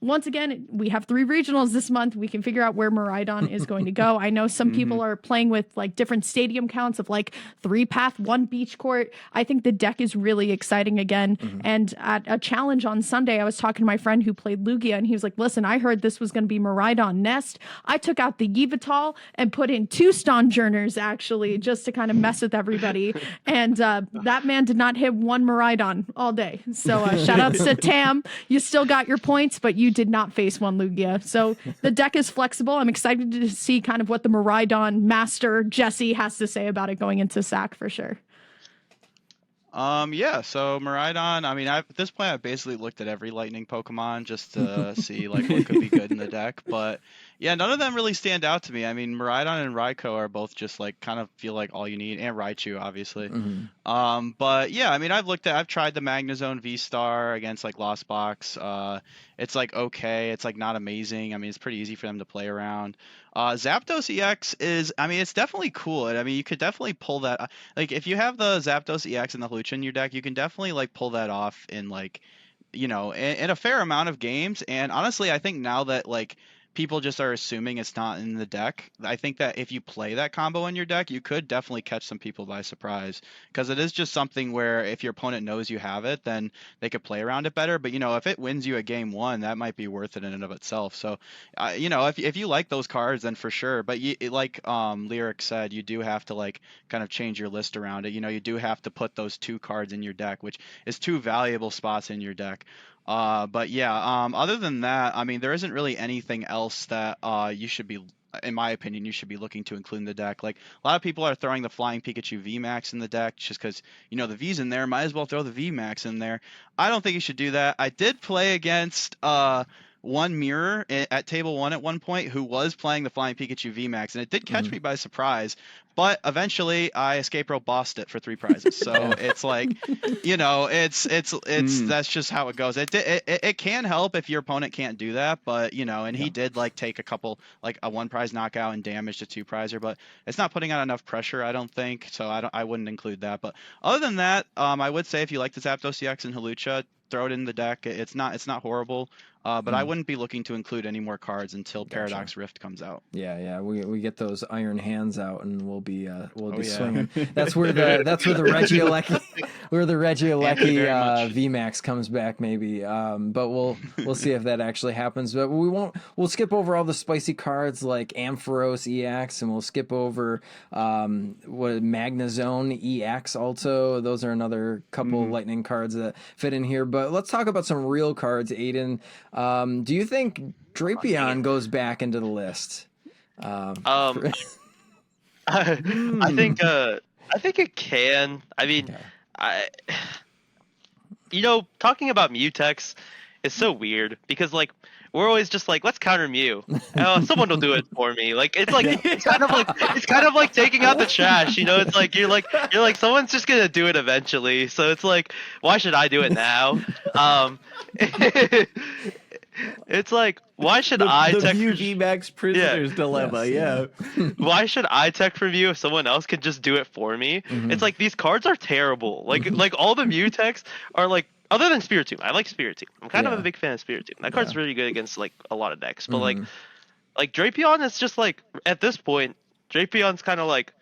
Once again, we have 3 regionals this month. We can figure out where Miraidon is going to go. I know some people are playing with like different stadium counts of like 3 path, 1 beach court. I think the deck is really exciting again. And at a challenge on Sunday, I was talking to my friend who played Lugia, and he was like, listen, I heard this was going to be Miraidon Nest. I took out the Yveltal and put in 2 Stonjourners actually, just to kind of mess with everybody. And that man did not hit 1 Miraidon all day. So shout outs to Tam. You still got your points, but you did not face 1 Lugia. So the deck is flexible. I'm excited to see kind of what the Miraidon master Jesse has to say about it going into Sac for sure. Yeah, so Miraidon, I mean, at this point, I've basically looked at every lightning Pokemon just to see like what could be good in the deck. But yeah, none of them really stand out to me. I mean, Miraidon and Raikou are both just like kind of feel like all you need, and Raichu, obviously. But yeah, I mean, I've tried the Magnezone V-Star against like Lost Box. It's like okay, it's like not amazing. I mean, it's pretty easy for them to play around. Zapdos EX is, I mean, it's definitely cool. I mean, you could definitely pull that. Like, if you have the Zapdos EX and the Hlucha in your deck, you can definitely like pull that off in like, in a fair amount of games. And honestly, I think now that like people just are assuming it's not in the deck, I think that if you play that combo in your deck, you could definitely catch some people by surprise, because it is just something where if your opponent knows you have it, then they could play around it better. But if it wins you a game one, that might be worth it in and of itself. So, if you like those cards, then for sure. But like Lyric said, you do have to like kind of change your list around it. You do have to put those two cards in your deck, which is two valuable spots in your deck. But yeah, other than that, I mean, there isn't really anything else that you should be, in my opinion, you should be looking to include in the deck. Like, a lot of people are throwing the Flying Pikachu VMAX in the deck just because, the V's in there, might as well throw the VMAX in there. I don't think you should do that. I did play against one mirror at table 1 at one point who was playing the Flying Pikachu VMAX, and it did catch me by surprise. But eventually, I escape rope bossed it for 3 prizes. So it's like, it's that's just how it goes. It can help if your opponent can't do that, but and he did like take a couple, like a 1 prize knockout and damage a 2 prizer, but it's not putting on enough pressure, I don't think. So I wouldn't include that. But other than that, I would say if you like the Zapdos EX and Hlucha, throw it in the deck. It's not horrible. But I wouldn't be looking to include any more cards until Paradox Rift comes out. Yeah, we get those iron hands out, and we'll be swinging. That's where the Regieleki VMAX comes back, maybe. But we'll see if that actually happens. But we'll skip over all the spicy cards like Ampharos EX, and we'll skip over Magnezone EX also. Those are another couple lightning cards that fit in here. But let's talk about some real cards, Aiden. Do you think Drapion goes back into the list? I think it can. I mean, talking about Mutex is so weird because like we're always just like, let's counter Mew. Oh, someone will do it for me. Like it's kind of like taking out the trash. It's like you're like someone's just gonna do it eventually. So it's like, why should I do it now? It's like, why should I tech the VMAX prisoner's dilemma? Yeah. Why should I tech for Mew if someone else could just do it for me? It's like these cards are terrible. Like all the Mew techs are like, other than Spiritomb. I like Spiritomb. I'm kind of a big fan of Spiritomb. That card's really good against like a lot of decks. But like Drapion is just like, at this point, Drapion's kind of like,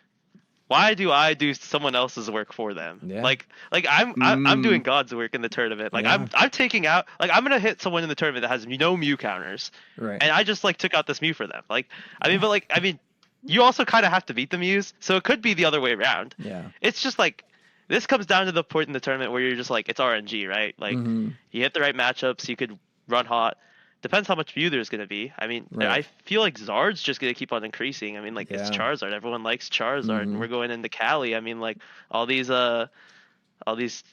why do I do someone else's work for them? Yeah. Like I'm doing God's work in the tournament. Like I'm taking out, like I'm gonna hit someone in the tournament that has no Mew counters, right? And I just like took out this Mew for them. Like I mean, you also kind of have to beat the Mews, so it could be the other way around. Yeah. It's just like, this comes down to the point in the tournament where you're just like, it's RNG, right? Like you hit the right matchups, you could run hot. Depends how much view there's going to be. I mean, I feel like Zard's just going to keep on increasing. I mean, like it's Charizard. Everyone likes Charizard, and we're going into Cali. I mean, like all these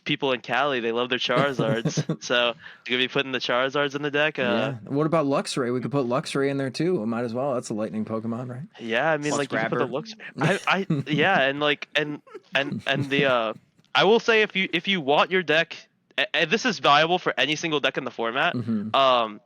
people in Cali, they love their Charizards. So you're going to be putting the Charizards in the deck. What about Luxray? We could put Luxray in there too. We might as well. That's a lightning Pokemon, right? Yeah, I mean, like you can put the Luxray. Yeah, and like and the I will say, if you want your deck, and this is valuable for any single deck in the format.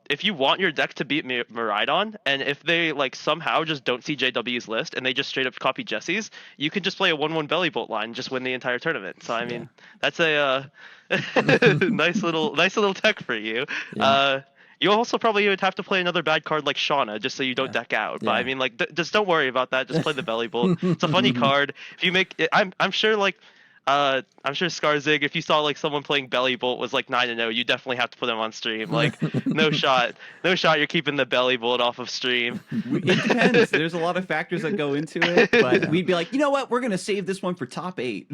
If you want your deck to beat Miraidon, and if they like somehow just don't see JW's list and they just straight up copy Jesse's, you can just play a 1/1 belly bolt line and just win the entire tournament. So I mean, that's a nice little tech for you. Yeah. You also probably would have to play another bad card like Shauna just so you don't deck out. But I mean, like just don't worry about that. Just play the belly bolt. It's a funny card. If you make it, I'm sure like. I'm sure Skarzig, if you saw like someone playing Belly Bolt was like 9-0, you definitely have to put him on stream. Like, no shot, you're keeping the Belly Bolt off of stream. It depends. There's a lot of factors that go into it, but we'd be like, you know what, we're gonna save this one for top 8.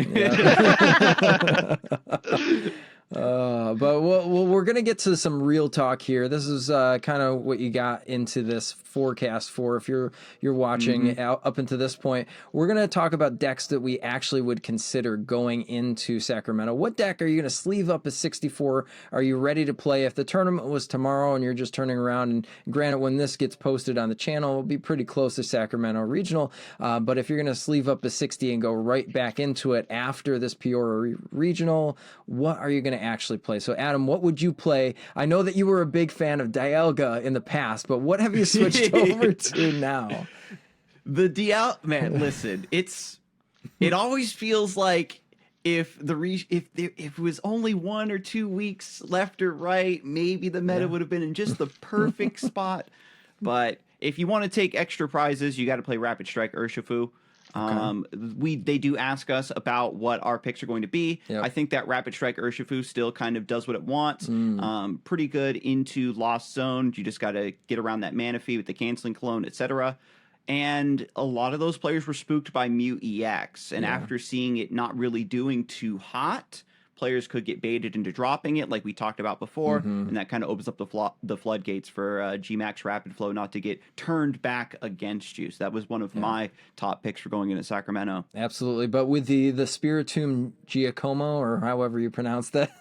But we're going to get to some real talk here. This is kind of what you got into this forecast for if you're watching up until this point. We're going to talk about decks that we actually would consider going into Sacramento. What deck are you going to sleeve up as 64? Are you ready to play? If the tournament was tomorrow and you're just turning around, and granted, when this gets posted on the channel, it'll be pretty close to Sacramento Regional, but if you're going to sleeve up a 60 and go right back into it after this Peoria Regional, what are you going to actually play? So Adam, what would you play? I know that you were a big fan of Dialga in the past, but what have you switched over to now? The DL, man, listen, it always feels like if it was only 1 or 2 weeks left or right, maybe the meta would have been in just the perfect spot. But if you want to take extra prizes, you got to play Rapid Strike Urshifu. They do ask us about what our picks are going to be. Yep. I think that Rapid Strike Urshifu still kind of does what it wants. Pretty good into Lost Zone. You just got to get around that mana fee with the Canceling Clone, etc. And a lot of those players were spooked by Mew EX. And after seeing it not really doing too hot, players could get baited into dropping it, like we talked about before, and that kind of opens up the floodgates for Gmax Rapid Flow not to get turned back against you. So that was one of my top picks for going into Sacramento. Absolutely, but with the Spiritomb Giacomo, or however you pronounce that,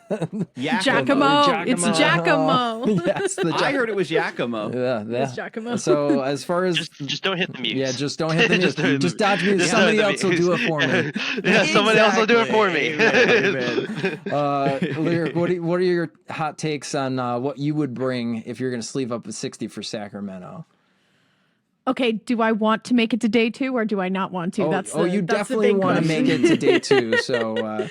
Giacomo. It's Giacomo. Yes, I heard it was Giacomo. It's Giacomo. So as far as just don't hit the mute. Yeah, just don't hit the mute. Just dodge me. Somebody else will do it for me. Yeah, somebody else will do it for me. Lyric, what are your hot takes on what you would bring if you're going to sleeve up a 60 for Sacramento? Okay, do I want to make it to day 2 or do I not want to? You definitely want to make it to day 2. So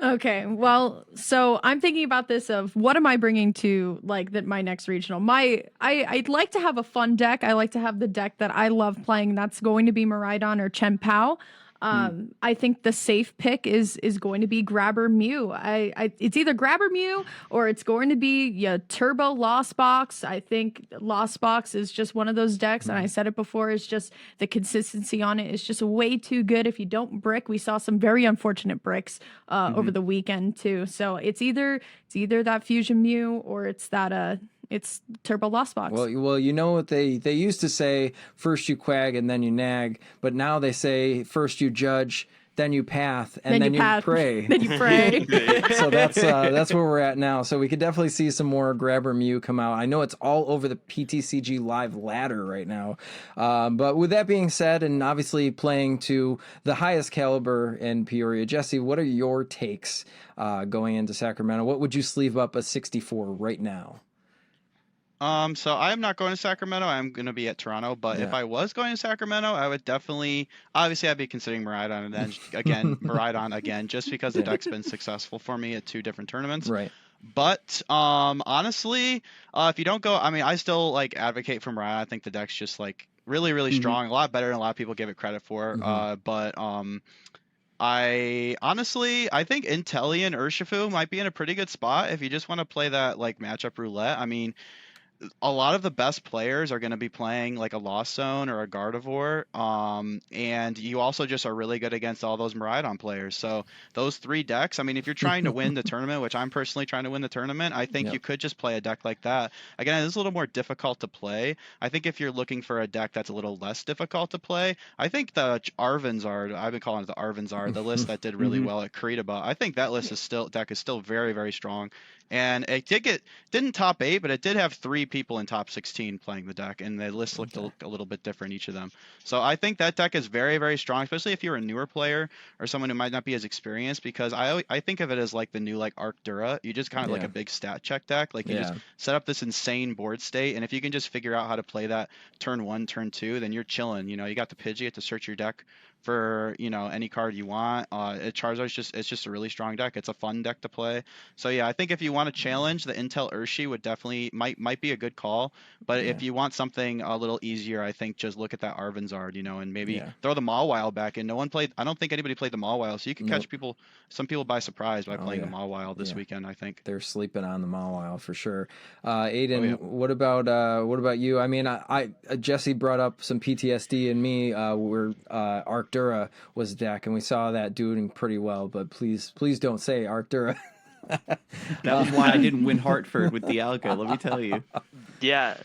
okay, well, so I'm thinking about this of what am I bringing to my next regional. I'd like to have a fun deck. I like to have the deck that I love playing. That's going to be Miraidon or Chien-Pao. I think the safe pick is going to be Grabber Mew. It's either Grabber Mew or it's going to be Turbo Lost Box. I think Lost Box is just one of those decks, and I said it before, it's just the consistency on it is just way too good. If you don't brick, we saw some very unfortunate bricks over the weekend too. So it's either that Fusion Mew or it's that it's Turbo Lost Box. Well, you know what they used to say: first you quag and then you nag. But now they say first you judge, then you path, and then you pray. Then you pray. So that's where we're at now. So we could definitely see some more Grabber Mew come out. I know it's all over the PTCG live ladder right now. But with that being said, and obviously playing to the highest caliber in Peoria, Jesse, what are your takes going into Sacramento? What would you sleeve up a 64 right now? So I'm not going to Sacramento. I'm going to be at Toronto. But if I was going to Sacramento, I would definitely, obviously, I'd be considering Miraidon again, just because the deck's been successful for me at 2 different tournaments. Right. But honestly, if you don't go, I mean, I still advocate for Miraidon. I think the deck's just really, really strong, a lot better than a lot of people give it credit for. But I think Inteleon Urshifu might be in a pretty good spot if you just want to play that matchup roulette. I mean, a lot of the best players are going to be playing a Lost Zone or a Gardevoir, and you also just are really good against all those Miraidon players. So those 3 decks, I mean, if you're trying to win the tournament, which I'm personally trying to win the tournament, I think you could just play a deck like that. Again, it's a little more difficult to play. I think if you're looking for a deck that's a little less difficult to play, I think the Arvinzard, I've been calling it the Arvinzard, the list that did really well at Karitaba, I think that list is still very, very strong. And it didn't top 8, but it did have 3 people in top 16 playing the deck, and the list looked a little bit different, each of them. So I think that deck is very, very strong, especially if you're a newer player or someone who might not be as experienced, because I think of it as the new Arctura. You just kind of a big stat check deck. You just set up this insane board state, and if you can just figure out how to play that turn 1, turn 2, then you're chilling. You got the Pidgey to search your deck for any card you want. Charizard's it's just a really strong deck. It's a fun deck to play. So yeah, I think if you want to challenge, the Intel Urshi would definitely might be a good call. But if you want something a little easier, I think just look at that Arvinzard, and maybe throw the Mawile back in. I don't think anybody played the Mawile, so you can catch some people by by playing the Mawile this weekend. I think they're sleeping on the Mawile for sure. Aiden, what about you? I mean, I Jesse brought up some PTSD in me where Arctura was deck, and we saw that doing pretty well. But please don't say Arctura. That was why I didn't win Hartford with Dialga, let me tell you. Yeah.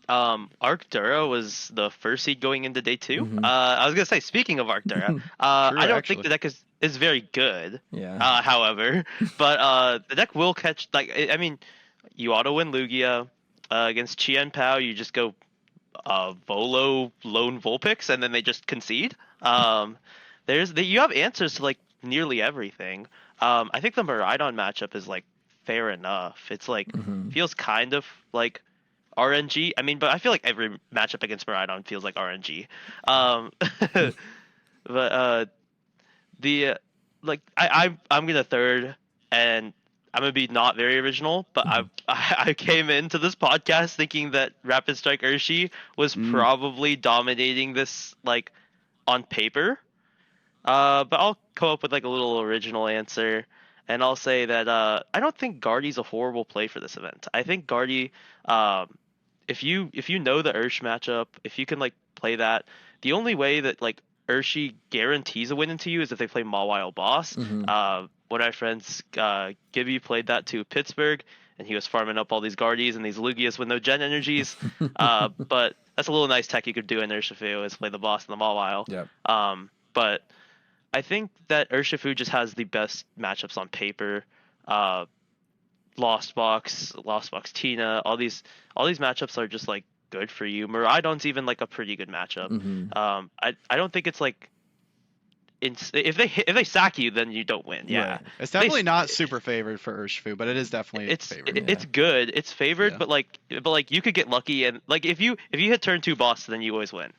Arctura was the first seed going into day 2. Mhm. I was gonna say, speaking of Arctura, True, I don't actually. think the deck is very good. Yeah. However, but the deck will catch, like, I mean, you auto win Lugia against Chien Pao. You just go Volo lone Vulpix, and then they just concede. You have answers to like nearly everything. I think the Miraidon matchup is like fair enough. It's like Mhm. feels kind of like RNG. I mean, but I feel like every matchup against Miraidon feels like RNG. But the like I'm gonna third, and I'm gonna be not very original, but I came into this podcast thinking that Rapid Strike Urshi was probably dominating this like on paper. But I'll come up with like a little original answer, and I'll say that I don't think Guardy's a horrible play for this event. I think Guardy, if you know the Ursh matchup, if you can like play that, the only way that like Urshi guarantees a win into you is if they play Mawile Boss. Mhm. One of my friends, Gibby, played that to Pittsburgh, and he was farming up all these Guardies and these Lugias with no Gen energies. But that's a little nice tech you could do in Urshifu, is play the boss in the Mawile. Yep. But I think that Urshifu just has the best matchups on paper. Lost Box Tina, all these matchups are just like good for you. Miraidon's even like a pretty good matchup. Mhm. I don't think it's like if they sack you, then you don't win. Yeah, Right. It's definitely not super favored for Urshifu, but it is definitely favored. it's good. It's favored, Yeah. but like you could get lucky, and like if you hit turn 2 boss, then you always win.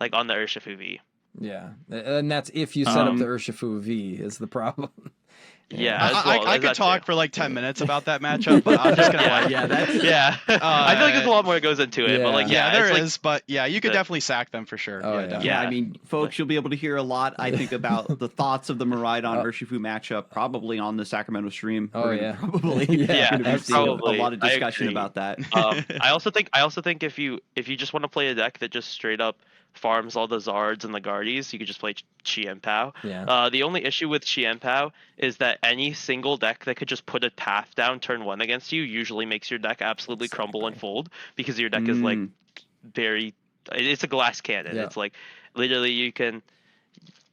Like on the Urshifu V. Yeah, and that's if you set up the Urshifu V is the problem. Yeah, I could talk for like 10 minutes about that matchup, but I'm just gonna like I feel like there's a lot more that goes into it, but like there it's is, but yeah, you could definitely sack them for sure. Oh, yeah. Definitely. Yeah, I mean, folks, you'll be able to hear a lot, I think, about the thoughts of the Miraidon Urshifu matchup probably on the Sacramento stream. Oh, We're yeah. probably Yeah, gonna be seeing a probably. lot of I discussion agree. about that. I also think if you just want to play a deck that just straight up farms all the Zards and the Guardies, you could just play Chien Pao. Yeah. The only issue with Chien Pao is that any single deck that could just put a path down turn 1 against you usually makes your deck absolutely crumble and fold, because your deck is like it's a glass cannon. Yeah. It's like literally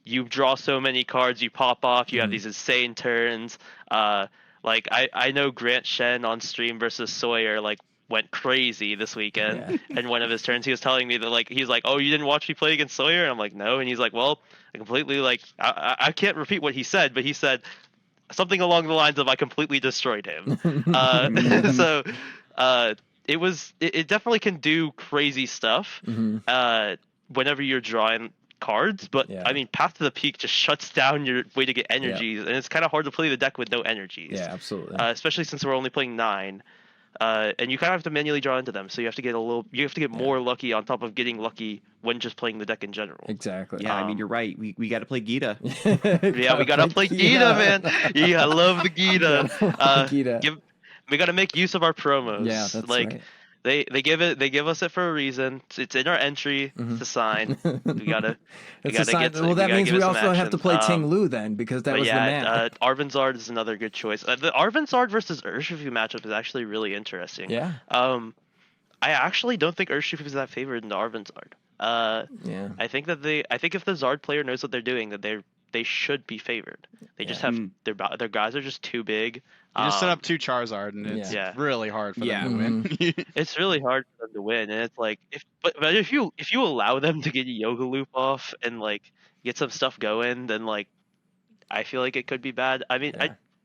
you draw so many cards, you pop off, you have these insane turns. Like I know Grant Shen on stream versus Sawyer like went crazy this weekend, and one of his turns he was telling me that like he's like, oh, you didn't watch me play against Sawyer? And I'm like, no. And he's like, well, I completely like I can't repeat what he said, but he said something along the lines of I completely destroyed him. So it definitely can do crazy stuff whenever you're drawing cards, but I mean, Path to the Peak just shuts down your way to get energies, and it's kind of hard to play the deck with no energies. Yeah, absolutely. Especially since we're only playing 9. And you kind of have to manually draw into them, so you have to get more lucky on top of getting lucky when just playing the deck in general. Exactly. Yeah, I mean, you're right. We got to play Gita. Yeah, we gotta play Gita, man. Yeah, I love the Gita. We gotta make use of our promos. Yeah, that's like right. they give us it for a reason. It's in our entry. It's a sign. We gotta get. Well, that means we also have to play Ting Ting Lu then, because that was the map. Arvinzard is another good choice. The Arvinzard versus Urshifu matchup is actually really interesting. Yeah. I actually don't think Urshifu is that favored in the Arvinzard. Yeah. I think if the Zard player knows what they're doing, that they should be favored. They just have their guys are just too big. You just set up 2 Charizard, and it's really hard for them to win. It's really hard for them to win, and it's like if you allow them to get a Yoga Loop off and like get some stuff going, then like I feel like it could be bad. I mean,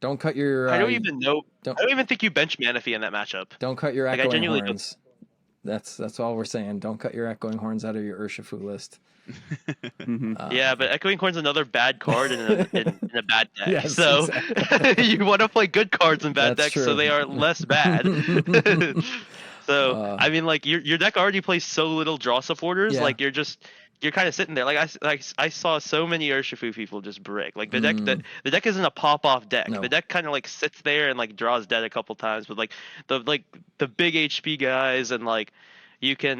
don't cut your. I don't even know. I don't even think you bench Manaphy in that matchup. Don't cut your Like, echoing I genuinely horns. That's all we're saying. Don't cut your echoing horns out of your Urshifu list. Yeah, but Echoing Horn's another bad card in a bad deck. Yes, so exactly. you want to play good cards in bad That's decks true. so they are less bad. So I mean, like your deck already plays so little draw supporters. Yeah. Like you're kind of sitting there. Like I saw so many Urshifu people just brick. Like the deck isn't a pop off deck. No. The deck kind of like sits there and like draws dead a couple times. But like the big HP guys, and like you can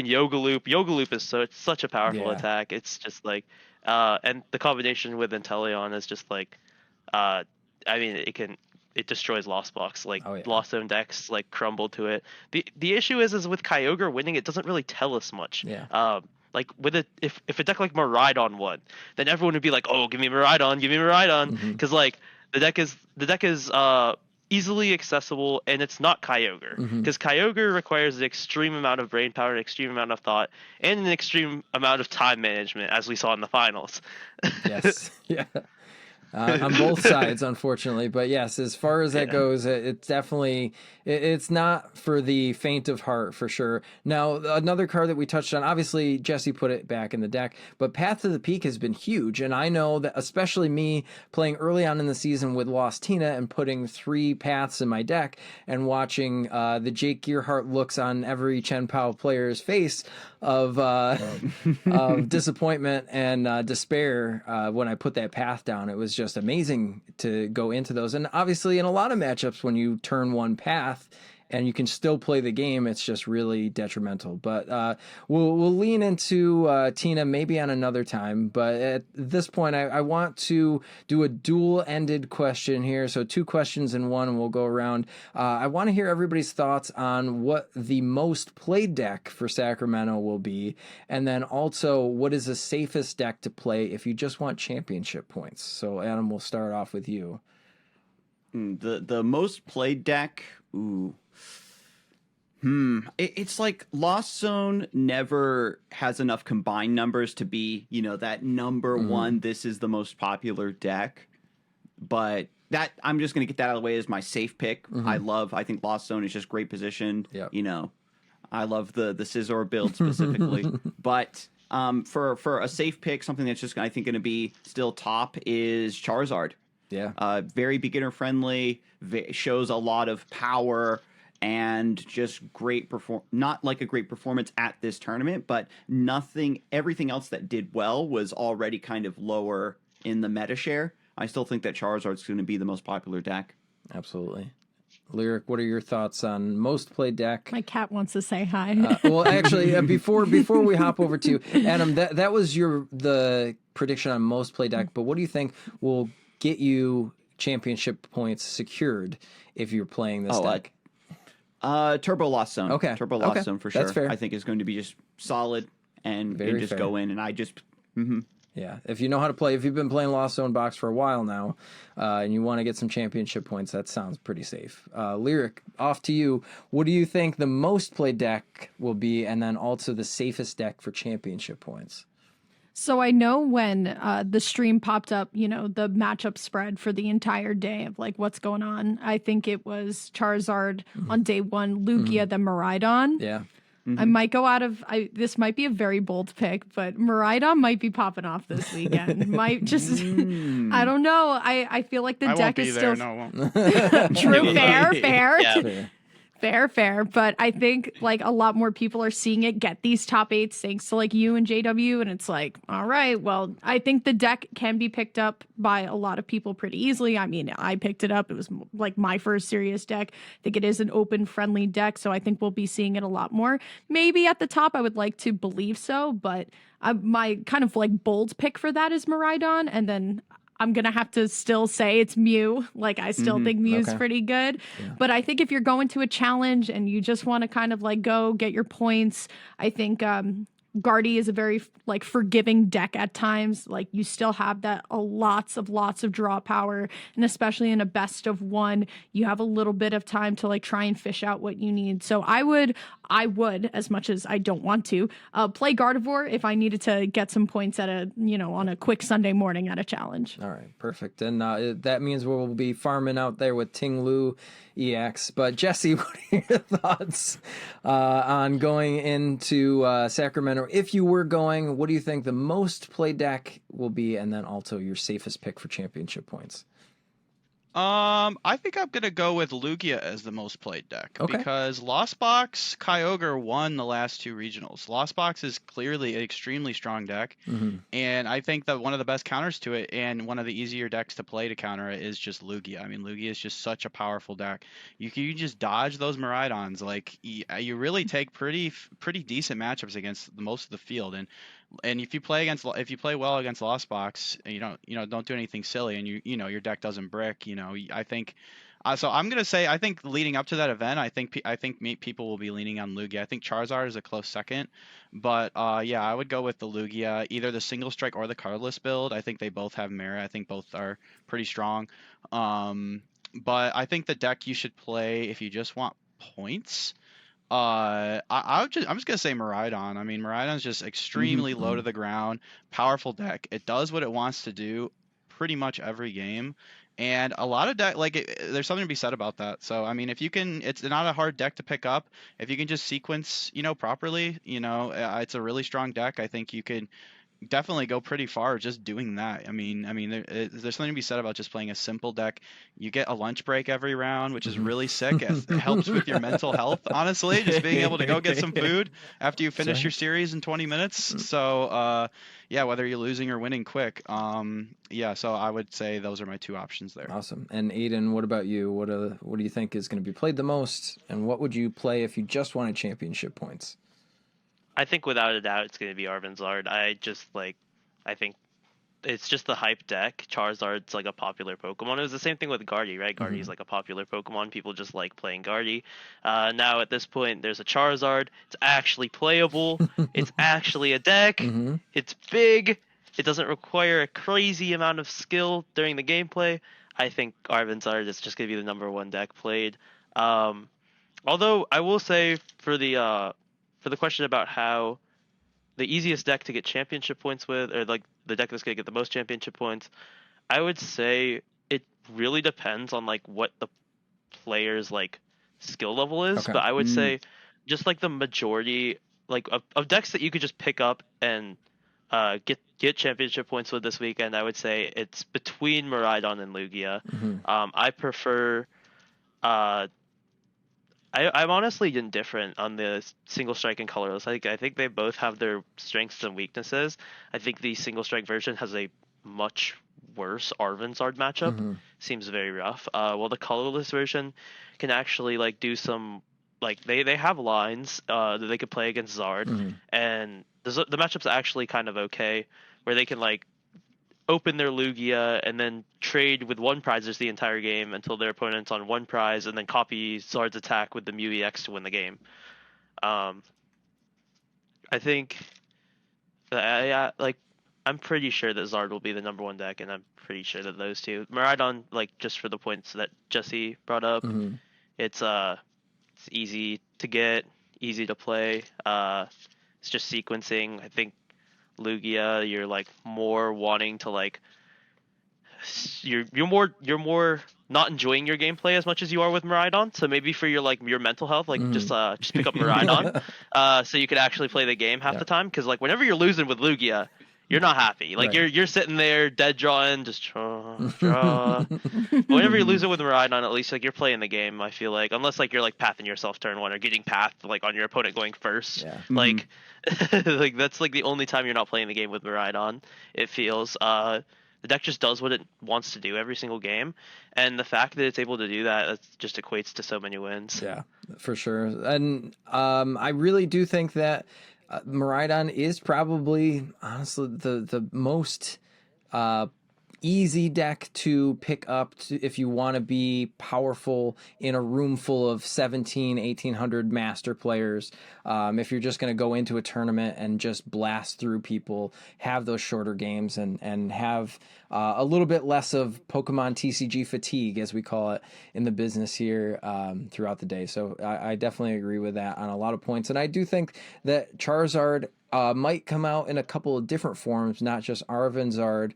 Yoga Loop. Yoga Loop is such a powerful attack. It's just like and the combination with Inteleon is just like I mean, it destroys Lost Box. Like Oh, yeah. Lost Zone decks like crumble to it. The issue is with Kyogre winning, it doesn't really tell us much. Yeah. Like with if a deck like Miraidon won, then everyone would be like, oh, give me Miraidon, Mhm. because like the deck is easily accessible, and it's not Kyogre, Mhm. because Kyogre requires an extreme amount of brain power, an extreme amount of thought, and an extreme amount of time management, as we saw in the finals. Yes. Yeah. On both sides, unfortunately, but yes, as far as that Yeah. goes, it's definitely it's not for the faint of heart for sure. Now, another card that we touched on, obviously Jesse put it back in the deck, but Path to the Peak has been huge, and I know that especially me playing early on in the season with Lost Tina and putting 3 paths in my deck and watching the Jake Gearhart looks on every Chen Pao player's face of of disappointment and despair when I put that path down. It was just amazing to go into those. And obviously in a lot of matchups, when you turn one path and you can still play the game, it's just really detrimental. But we'll lean into Tina maybe on another time. But at this point, I want to do a dual-ended question here. So 2 questions in one, and we'll go around. I want to hear everybody's thoughts on what the most played deck for Sacramento will be, and then also what is the safest deck to play if you just want championship points. So Adam, we'll start off with you. The most played deck, ooh. It's like Lost Zone never has enough combined numbers to be, that number one, this is the most popular deck. But that I'm just going to get that out of the way as my safe pick. I think Lost Zone is just great positioned. Yep. I love the Scizor build specifically. But for a safe pick, something that's just, I think, going to be still top is Charizard. Yeah. Very beginner friendly, shows a lot of power, and just not like a great performance at this tournament, but everything else that did well was already kind of lower in the meta share. I still think that Charizard's going to be the most popular deck. Absolutely. Lyric, what are your thoughts on most played deck? My cat wants to say hi. Well, actually, before we hop over to you, Adam, that was the prediction on most played deck, but what do you think will get you championship points secured if you're playing this deck? Turbo Lost Zone. Okay. Turbo Lost Zone for sure. That's fair. I think is going to be just solid and Very just fair. go in, and I just Yeah, if you know how to play, if you've been playing Lost Zone Box for a while now, and you want to get some championship points, that sounds pretty safe. Lyric, off to you. What do you think the most played deck will be, and then also the safest deck for championship points? So I know when the stream popped up, the matchup spread for the entire day of like what's going on. I think it was Charizard on day 1, Lugia, then Miraidon. Yeah. I might go this might be a very bold pick, but Miraidon might be popping off this weekend. Might just, I don't know. I feel like the I won't deck be is there. still No, I won't. true, fair. Yeah. Fair. But I think like a lot more people are seeing it get these top 8s thanks to like you and JW. And it's like, all right, well, I think the deck can be picked up by a lot of people pretty easily. I mean, I picked it up. It was like my first serious deck. I think it is an open, friendly deck. So I think we'll be seeing it a lot more. Maybe at the top, I would like to believe so. But my kind of like bold pick for that is Miraidon. And then I'm going to have to still say it's Mew. Like, I still think Mew's pretty good. Yeah. But I think if you're going to a challenge and you just want to kind of like go get your points, I think Guardy is a very like forgiving deck at times. Like you still have that lots of draw power, and especially in a best of 1, you have a little bit of time to like try and fish out what you need. So I would, as much as I don't want to, play Gardevoir if I needed to get some points at on a quick Sunday morning at a challenge. All right, perfect. And that means we'll be farming out there with Ting Lu EX. But Jesse, what are your thoughts on going into Sacramento? If you were going, what do you think the most played deck will be, and then also your safest pick for championship points? I think I'm gonna go with Lugia as the most played deck because Lost Box Kyogre won the last 2 regionals. Lost Box is clearly an extremely strong deck, and I think that one of the best counters to it and one of the easier decks to play to counter it is just Lugia. I mean, Lugia is just such a powerful deck. You just dodge those Miraidons. Like you really take pretty decent matchups against most of the field, and And if you play well against Lost Box, don't do anything silly, and your deck doesn't brick. I think. So I'm gonna say I think leading up to that event, people will be leaning on Lugia. I think Charizard is a close second, but yeah, I would go with the Lugia, either the single strike or the cardless build. I think they both have merit. I think both are pretty strong. But I think the deck you should play if you just want points. I'm just gonna say Miraidon. I mean, Miraidon's just extremely low to the ground, powerful deck. It does what it wants to do pretty much every game, and a lot of there's something to be said about that. So I mean, if you can, it's not a hard deck to pick up. If you can just sequence, properly, it's a really strong deck. I think you can definitely go pretty far just doing that. I mean, there's something to be said about just playing a simple deck. You get a lunch break every round, which is really sick. It helps with your mental health, honestly, just being able to go get some food after you finish your series in 20 minutes. So, yeah, whether you're losing or winning quick. Yeah, so I would say those are my two options there. Awesome. And Aiden, what about you? What do you think is going to be played the most, and what would you play if you just wanted championship points? I think without a doubt it's going to be Arven Zard. I think it's just the hype deck. Charizard's like a popular Pokemon. It was the same thing with Guardy, right? Guardy's like a popular Pokemon. People just like playing Guardy. Now at this point, there's a Charizard. It's actually playable. It's actually a deck. It's big. It doesn't require a crazy amount of skill during the gameplay. I think Arven Zard is just going to be the #1 deck played. Although I will say for the question about how the easiest deck to get championship points with, or like the deck that's going to get the most championship points, I would say it really depends on like what the player's like skill level is. Okay. But I would say just like the majority like of decks that you could just pick up and get championship points with this weekend, I would say it's between Miraidon and Lugia. I prefer I'm honestly indifferent on the single strike and colorless. I think they both have their strengths and weaknesses. I think the single strike version has a much worse Arven Zard matchup. Seems very rough. While the colorless version can actually like do some like they have lines that they could play against Zard, and the matchup's actually kind of okay, where they can like open their Lugia and then trade with one prizes the entire game until their opponent's on one prize, and then copy Zard's attack with the Mew EX to win the game. I think I'm pretty sure that Zard will be the #1 deck, and I'm pretty sure that those two. Miraidon, like just for the points that Jesse brought up, it's easy to get, easy to play. It's just sequencing. I think Lugia, you're like more wanting to like you're more not enjoying your gameplay as much as you are with Miraidon. So maybe for your like your mental health, like just pick up Miraidon, so you could actually play the game half the time. Because like whenever you're losing with Lugia, you're not happy. Like you're sitting there dead drawing, just draw. But whenever you're losing with Miraidon, at least like you're playing the game. I feel like unless like you're like pathing yourself turn 1 or getting pathed like on your opponent going first, like like that's like the only time you're not playing the game with Miraidon. It feels the deck just does what it wants to do every single game, and the fact that it's able to do that just equates to so many wins. Yeah, for sure. And I really do think that Miraidon is probably honestly the most easy deck to pick up if you want to be powerful in a room full of 1,800 master players. If you're just going to go into a tournament and just blast through people, have those shorter games and have a little bit less of Pokemon TCG fatigue, as we call it in the business here, throughout the day. So I definitely agree with that on a lot of points. And I do think that Charizard might come out in a couple of different forms, not just Arven Zard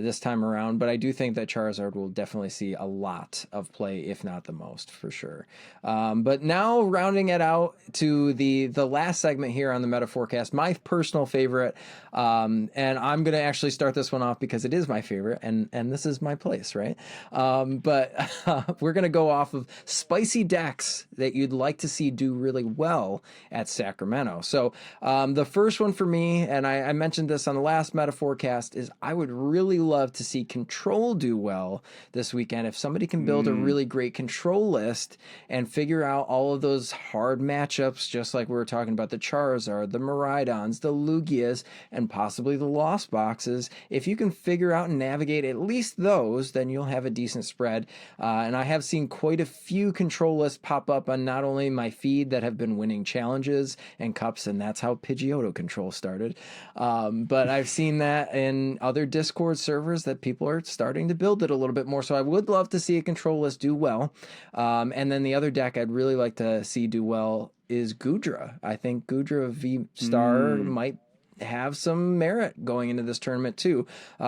this time around, but I do think that Charizard will definitely see a lot of play, if not the most, for sure. But now rounding it out to the last segment here on the Meta Forecast, my personal favorite, and I'm going to actually start this one off because it is my favorite, and this is my place, right? But we're going to go off of spicy decks that you'd like to see do really well at Sacramento. So the the first one for me, and I mentioned this on the last Metaforecast, is I would really love to see Control do well this weekend. If somebody can build a really great Control list and figure out all of those hard matchups, just like we were talking about the Charizard, the Miraidons, the Lugias, and possibly the Lost Boxes, if you can figure out and navigate at least those, then you'll have a decent spread. And I have seen quite a few Control lists pop up on not only my feed that have been winning challenges and cups, and that's how Pidgeotto Control started, but I've seen that in other Discord servers that people are starting to build it a little bit more. So I would love to see a Control list do well. And then the other deck I'd really like to see do well is Goodra. I think Goodra V Star might have some merit going into this tournament too.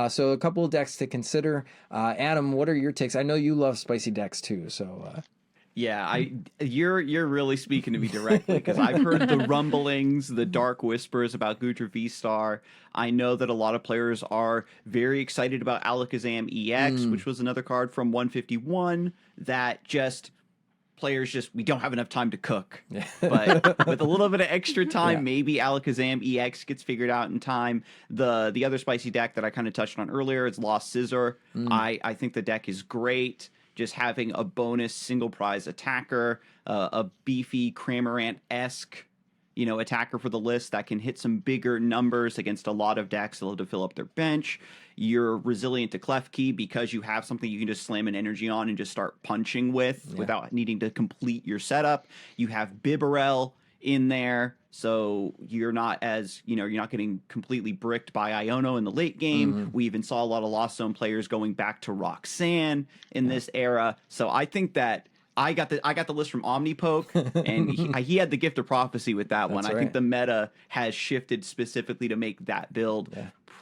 So a couple of decks to consider. Adam, what are your takes? I know you love spicy decks too, so yeah, you're really speaking to me directly, because I've heard the rumblings, the dark whispers about Goodra V-Star. I know that a lot of players are very excited about Alakazam EX, which was another card from 151 that we don't have enough time to cook. But with a little bit of extra time, maybe Alakazam EX gets figured out in time. The other spicy deck that I kind of touched on earlier is Lost Scissor. I think the deck is great. Just having a bonus single prize attacker, a beefy Cramorant-esque, attacker for the list that can hit some bigger numbers against a lot of decks that'll to fill up their bench. You're resilient to Klefki because you have something you can just slam an energy on and just start punching without needing to complete your setup. You have Bibarel in there, so you're not getting completely bricked by Iono in the late game. We even saw a lot of Lost Zone players going back to Roxanne in this era. So I think that I got the list from Omnipoke, and he had the gift of prophecy with that one. I think the meta has shifted specifically to make that build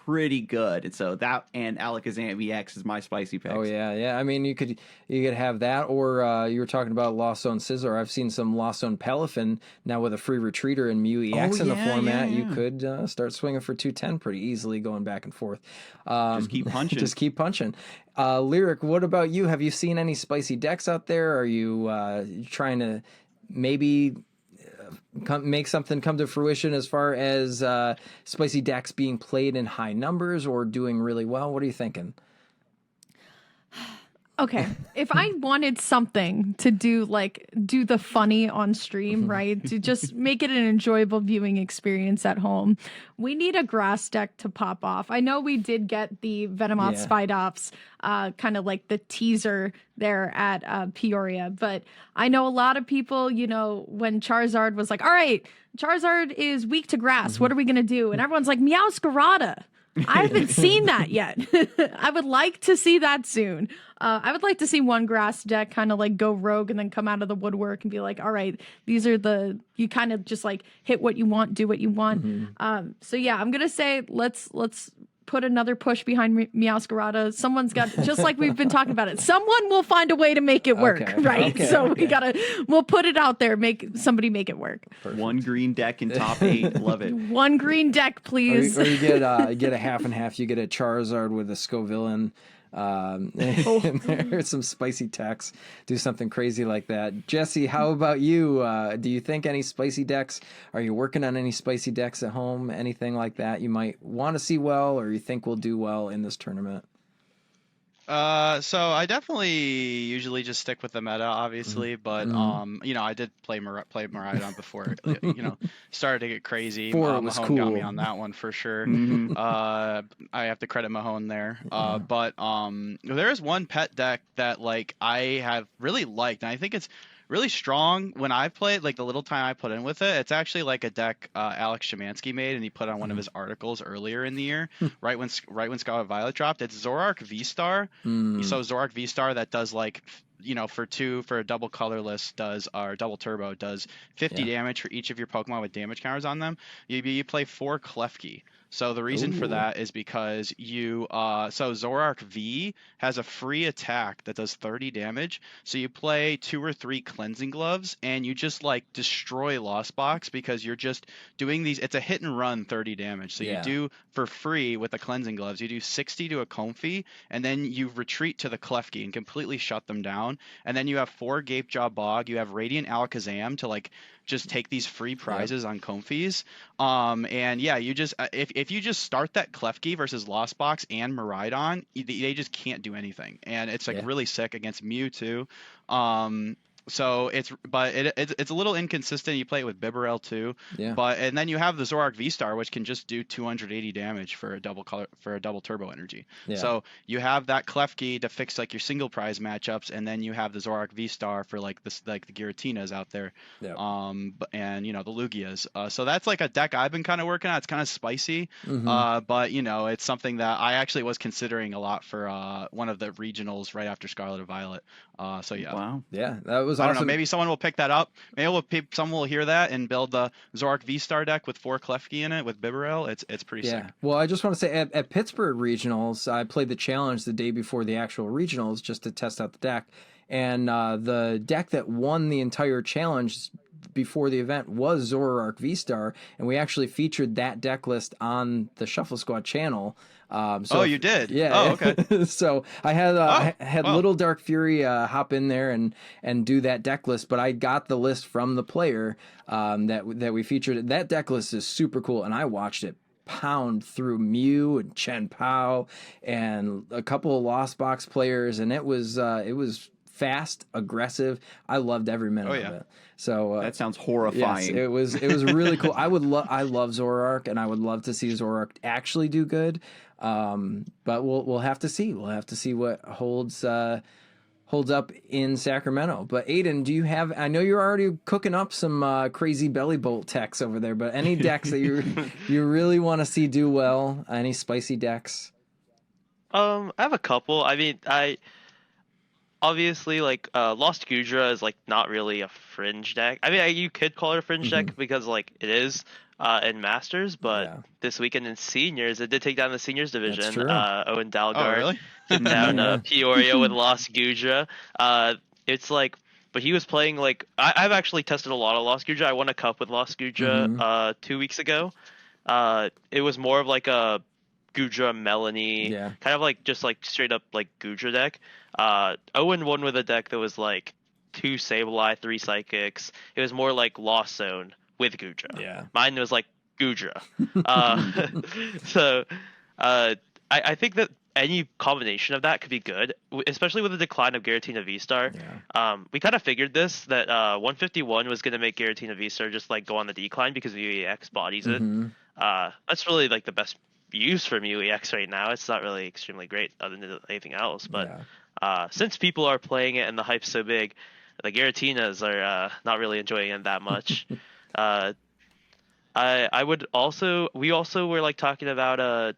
pretty good, and so that and Alakazam EX is my spicy pick. Oh yeah. I mean, you could have that, or you were talking about Lost Zone Scizor. I've seen some Lost Zone Pelifin now with a free retreater and Mew EX in the format. You could start swinging for 210 pretty easily, going back and forth. Just keep punching. Just keep punching. Lyric, what about you? Have you seen any spicy decks out there? Are you trying to maybe make something come to fruition as far as spicy decks being played in high numbers or doing really well? What are you thinking? Okay, if I wanted something to do the funny on stream, right, to just make it an enjoyable viewing experience at home, we need a grass deck to pop off. I know we did get the Venomoth Spidops, kind of like the teaser there at Peoria, but I know a lot of people, when Charizard was like, all right, Charizard is weak to grass, what are we going to do? And everyone's like, Meowscarada. I haven't seen that yet. I would like to see that soon. I would like to see one grass deck kind of like go rogue and then come out of the woodwork and be like, all right, these are you kind of just like hit what you want, do what you want. So yeah, I'm going to say let's put another push behind Meowscarada. Someone's got, just like we've been talking about it, someone will find a way to make it work, right? So we'll put it out there, somebody make it work. Perfect. One green deck in top 8, love it. One green deck, please. Or you get a half and half. You get a Charizard with a Scovillain. There's some spicy text. Do something crazy like that. Jesse, how about you? Do you think any spicy decks? Are you working on any spicy decks at home? Anything like that you might want to see well, or you think will do well in this tournament? So I definitely usually just stick with the meta, obviously, but I did play Miraidon before, started to get crazy. Mahone was cool. Got me on that one for sure. I have to credit Mahone there. But there is one pet deck that I have really liked, and I think it's really strong when I played, the little time I put in with it. It's actually like a deck Alex Shemansky made, and he put on one of his articles earlier in the year, right when Scarlet Violet dropped. It's Zoroark V-Star. So Zoroark V-Star that does for a double colorless or double turbo does 50 damage for each of your Pokemon with damage counters on them. You play 4 Klefki. So the reason for that is because so Zoroark V has a free attack that does 30 damage. So you play 2 or 3 Cleansing Gloves and you just destroy Lost Box because you're just doing these. It's a hit and run 30 damage. So you do for free with the Cleansing Gloves. You do 60 to a Comfey and then you retreat to the Klefki and completely shut them down. And then you have 4 Gapejaw Bog. You have Radiant Alakazam to just take these free prizes on Comfies. And yeah, you just if you just start that Klefki versus Lost Box and Miraidon, they just can't do anything, and it's like really sick against Mew too. So it's a little inconsistent. You play it with Bibarel too, and then you have the Zoroark V-Star, which can just do 280 damage for a double turbo energy. So you have that Klefki to fix like your single prize matchups, and then you have the Zoroark V-Star for like the Giratinas out there, and you know the Lugias. So that's like a deck I've been kind of working on. It's kind of spicy, but you know it's something that I actually was considering a lot for one of the regionals right after Scarlet and Violet. So yeah, that was I awesome. don't know. Maybe someone will pick that up. Maybe someone will hear that and build the Zoroark V-Star deck with 4 Klefki in it with Bibarel. It's pretty sick. Well, I just want to say at Pittsburgh regionals, I played the challenge the day before the actual regionals just to test out the deck, and the deck that won the entire challenge before the event was Zoroark V-Star, and we actually featured that deck list on the Shuffle Squad channel. You did? Yeah. Oh, okay. So I had Little Dark Fury hop in there and do that deck list, but I got the list from the player that we featured. That deck list is super cool, and I watched it pound through Mew and Chen Pao and a couple of Lost Box players, and it was fast, aggressive. I loved every minute of it. So that sounds horrifying. Yes, it was really cool. I love Zoroark, and I would love to see Zoroark actually do good. But we'll have to see. We'll have to see what holds up in Sacramento. But Aiden, do you have? I know you're already cooking up some crazy belly bolt techs over there. But any decks that you really want to see do well? Any spicy decks? I have a couple. I mean, obviously, like, Lost Gudra is, like, not really a fringe deck. I mean, you could call it a fringe deck because, like, it is in Masters, but this weekend in Seniors, it did take down the Seniors division. Owen Dalgard took down Peoria with Lost Gudra. It's like, but he was playing, like, I've actually tested a lot of Lost Gudra. I won a cup with Lost Gudra 2 weeks ago. It was more of, like, a Gudra Melanie, kind of like just like straight up like Gudra deck. Owen won with a deck that was like 2 Sableye, 3 Psychics. It was more like Lost Zone with Gudra. Mine was like Gudra. So I think that any combination of that could be good, especially with the decline of Giratina V-Star. We kind of figured this, that 151 was going to make Giratina V-Star just like go on the decline because UEX bodies it. That's really like the best use for UEX right now. It's not really extremely great other than anything else, but since people are playing it and the hype's so big, the Giratinas are not really enjoying it that much. We also were like talking about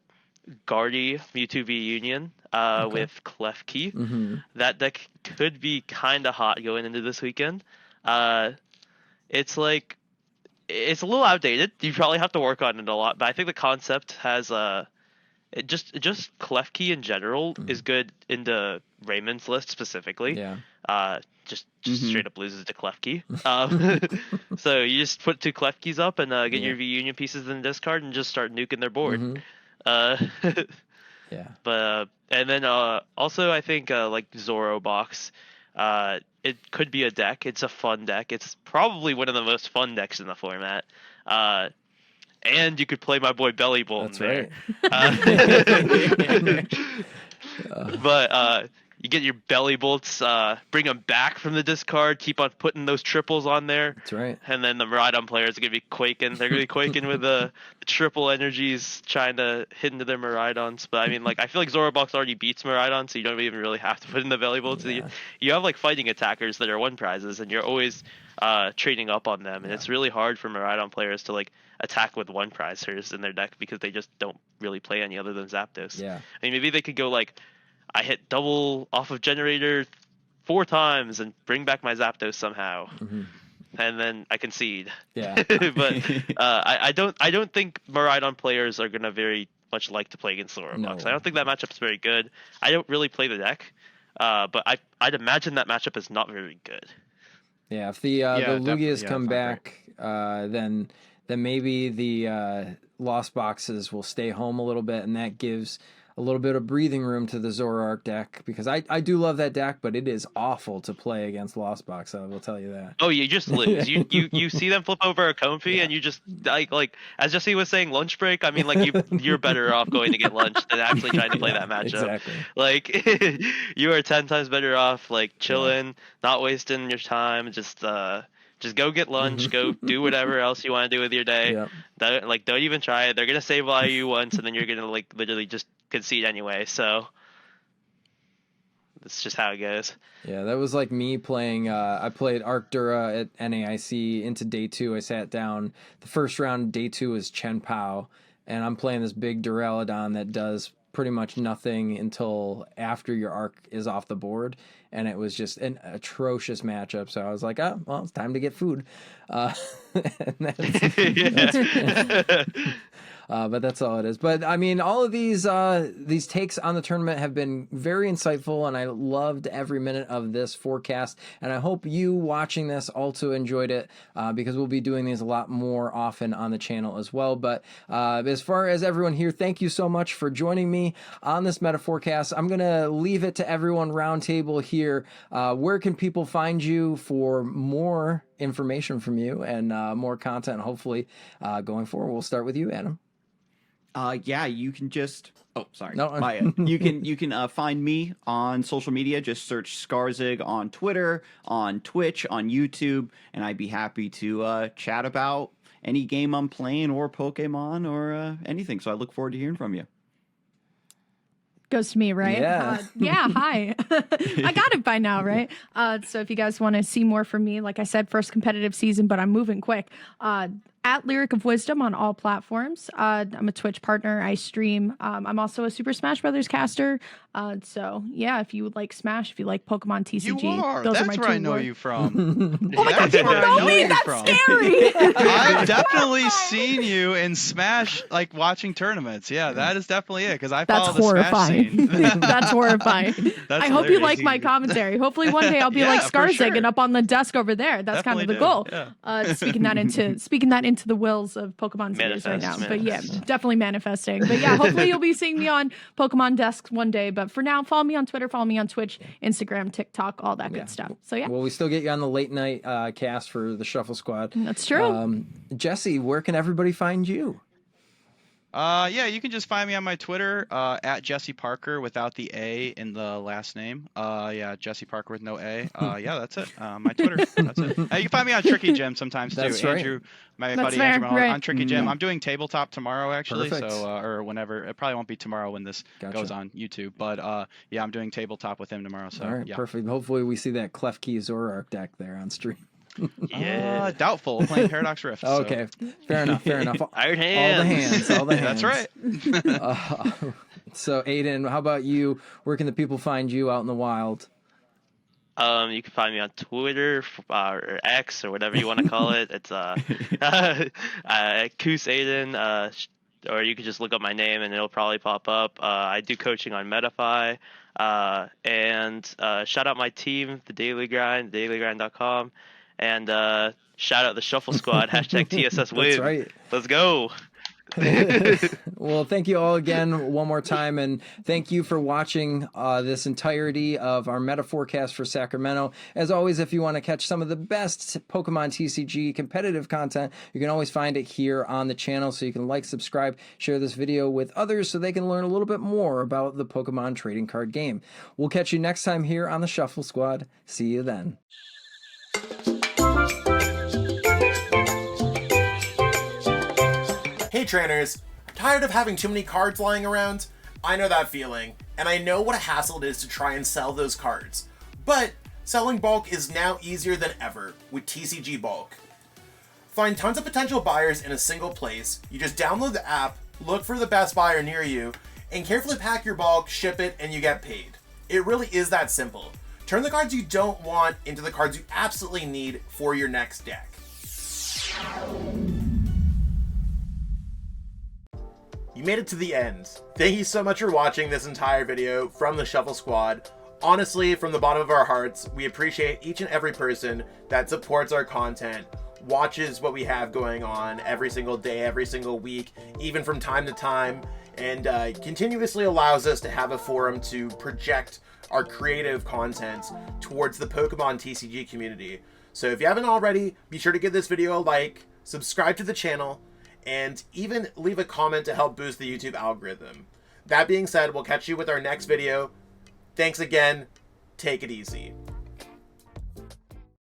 Guardy Mewtwo V Union with Klefki. That deck could be kind of hot going into this weekend. It's like, it's a little outdated. You probably have to work on it a lot, but I think the concept has just Klefki in general is good into Raymond's list specifically. Just straight up loses to Klefki. So you just put 2 Klefkis up and get your V Union pieces in the discard and just start nuking their board. But and then also I think like Zoro Box. It could be a deck. It's a fun deck. It's probably one of the most fun decks in the format. And you could play my boy Belly Bolt there. But you get your Belly Bolts, bring them back from the discard, keep on putting those triples on there. That's right. And then the Miraidon players are going to be quaking. They're going to be quaking with the triple energies trying to hit into their Miraidons. But I mean, like, I feel like Zorobox already beats Miraidon, so you don't even really have to put in the Belly Bolts. You have, like, fighting attackers that are 1 prizes, and you're always trading up on them. And it's really hard for Miraidon players to, like, attack with 1 prizers in their deck because they just don't really play any other than Zapdos. I mean, maybe they could go, like, I hit double off of generator 4 times and bring back my Zapdos somehow, and then I concede. But I don't think Miraidon players are gonna very much like to play against Zorobox. I don't think that matchup's very good. I don't really play the deck, but I'd imagine that matchup is not very good. If the Lugias come back, then maybe the Lost Boxes will stay home a little bit, and that gives a little bit of breathing room to the Zoroark deck, because I do love that deck, but it is awful to play against Lost Box. I will tell you that. Oh, you just lose. You see them flip over a Comfey, and you just like as Jesse was saying, lunch break. I mean, like you're better off going to get lunch than actually trying to play that matchup. Exactly. Like you are 10 times better off like chilling, not wasting your time. Just go get lunch. Go do whatever else you want to do with your day. Yep. Don't even try it. They're gonna save value you once, and then you're gonna like literally just concede anyway. So that's just how it goes. Yeah, that was like me playing. I played Arctura at NAIC into day 2. I sat down. The first round, day 2, is Chen Pao, and I'm playing this big Duraludon that does pretty much nothing until after your arc is off the board, and it was just an atrocious matchup. So I was like, oh, well, it's time to get food. But that's all it is. But I mean, all of these takes on the tournament have been very insightful, and I loved every minute of this forecast. And I hope you watching this also enjoyed it, because we'll be doing these a lot more often on the channel as well. But as far as everyone here, thank you so much for joining me on this meta forecast. I'm gonna leave it to everyone roundtable here. Where can people find you for more information from you and more content, hopefully going forward? We'll start with you, Adam. Yeah, you can just. Oh, sorry. No. You can find me on social media. Just search Skarzig on Twitter, on Twitch, on YouTube, and I'd be happy to chat about any game I'm playing or Pokemon or anything. So I look forward to hearing from you. Goes to me, right? Yeah. Hi. I got it by now, right? So if you guys want to see more from me, like I said, first competitive season, but I'm moving quick. At Lyric of Wisdom on all platforms. I'm a Twitch partner. I stream. I'm also a Super Smash Brothers caster. So yeah, if you like Smash, if you like Pokemon TCG, You are. those That's are my where two I know words. you from. Oh my god, That's you where I don't know me? you That's from. scary. I've definitely seen you in Smash, like watching tournaments. Yeah, that is definitely it. Because I follow That's the Smash horrifying. scene. That's horrifying. That's I hope you hilarious. like my commentary. Hopefully one day I'll be Yeah, like for Skarzig sure. and up on the desk over there. That's kind of the Definitely goal. do, yeah. Speaking that into the wills of Pokemon series right now. Manifest, But yeah, manifest. definitely manifesting. But yeah, hopefully you'll be seeing me on Pokemon desks one day. But for now, follow me on Twitter, follow me on Twitch, Instagram, TikTok, all that good stuff. So yeah, Well, we still get you on the late night cast for the Shuffle Squad. that's true. Jesse, where can everybody find you? Yeah, you can just find me on my Twitter, at Jesse Parker without the A in the last name. Yeah, Jesse Parker with no A. Yeah, that's it. My Twitter. That's it. You can find me on Tricky Gym sometimes too. That's right. Andrew, my That's buddy fair, Andrew right. on Tricky Gym. I'm doing tabletop tomorrow actually, Perfect. so or whenever. It probably won't be tomorrow when this Gotcha. goes on YouTube, but yeah, I'm doing tabletop with him tomorrow. So All right, yeah. perfect. Hopefully we see that Klefki Zoroark deck there on stream. Yeah. Doubtful. We're playing Paradox Rift. so- Okay, fair enough. Iron All the hands. hands. All the hands. That's right. So, Aiden, how about you? Where can the people find you out in the wild? You can find me on Twitter or X or whatever you want to call it. It's Koos Aiden, or you can just look up my name and it'll probably pop up. I do coaching on Metafy, and shout out my team, the Daily Grind, dailygrind.com, and shout out the Shuffle Squad, hashtag TSS Win. That's right. Let's go. Well, thank you all again one more time, and thank you for watching this entirety of our meta forecast for Sacramento. As always, if you want to catch some of the best Pokemon TCG competitive content, you can always find it here on the channel, so you can like, subscribe, share this video with others so they can learn a little bit more about the Pokemon trading card game. We'll catch you next time here on the Shuffle Squad. See you then. Hey trainers, tired of having too many cards lying around? I know that feeling, and I know what a hassle it is to try and sell those cards. But selling bulk is now easier than ever with TCG Bulk. Find tons of potential buyers in a single place. You just download the app, look for the best buyer near you, and carefully pack your bulk, ship it, and you get paid. It really is that simple. Turn the cards you don't want into the cards you absolutely need for your next deck. You made it to the end. Thank you so much for watching this entire video from the Shuffle Squad. Honestly, from the bottom of our hearts, we appreciate each and every person that supports our content, watches what we have going on every single day, every single week, even from time to time, and continuously allows us to have a forum to project our creative content towards the Pokemon TCG community. So if you haven't already, be sure to give this video a like, subscribe to the channel, and even leave a comment to help boost the YouTube algorithm. That being said, we'll catch you with our next video. Thanks again. Take it easy.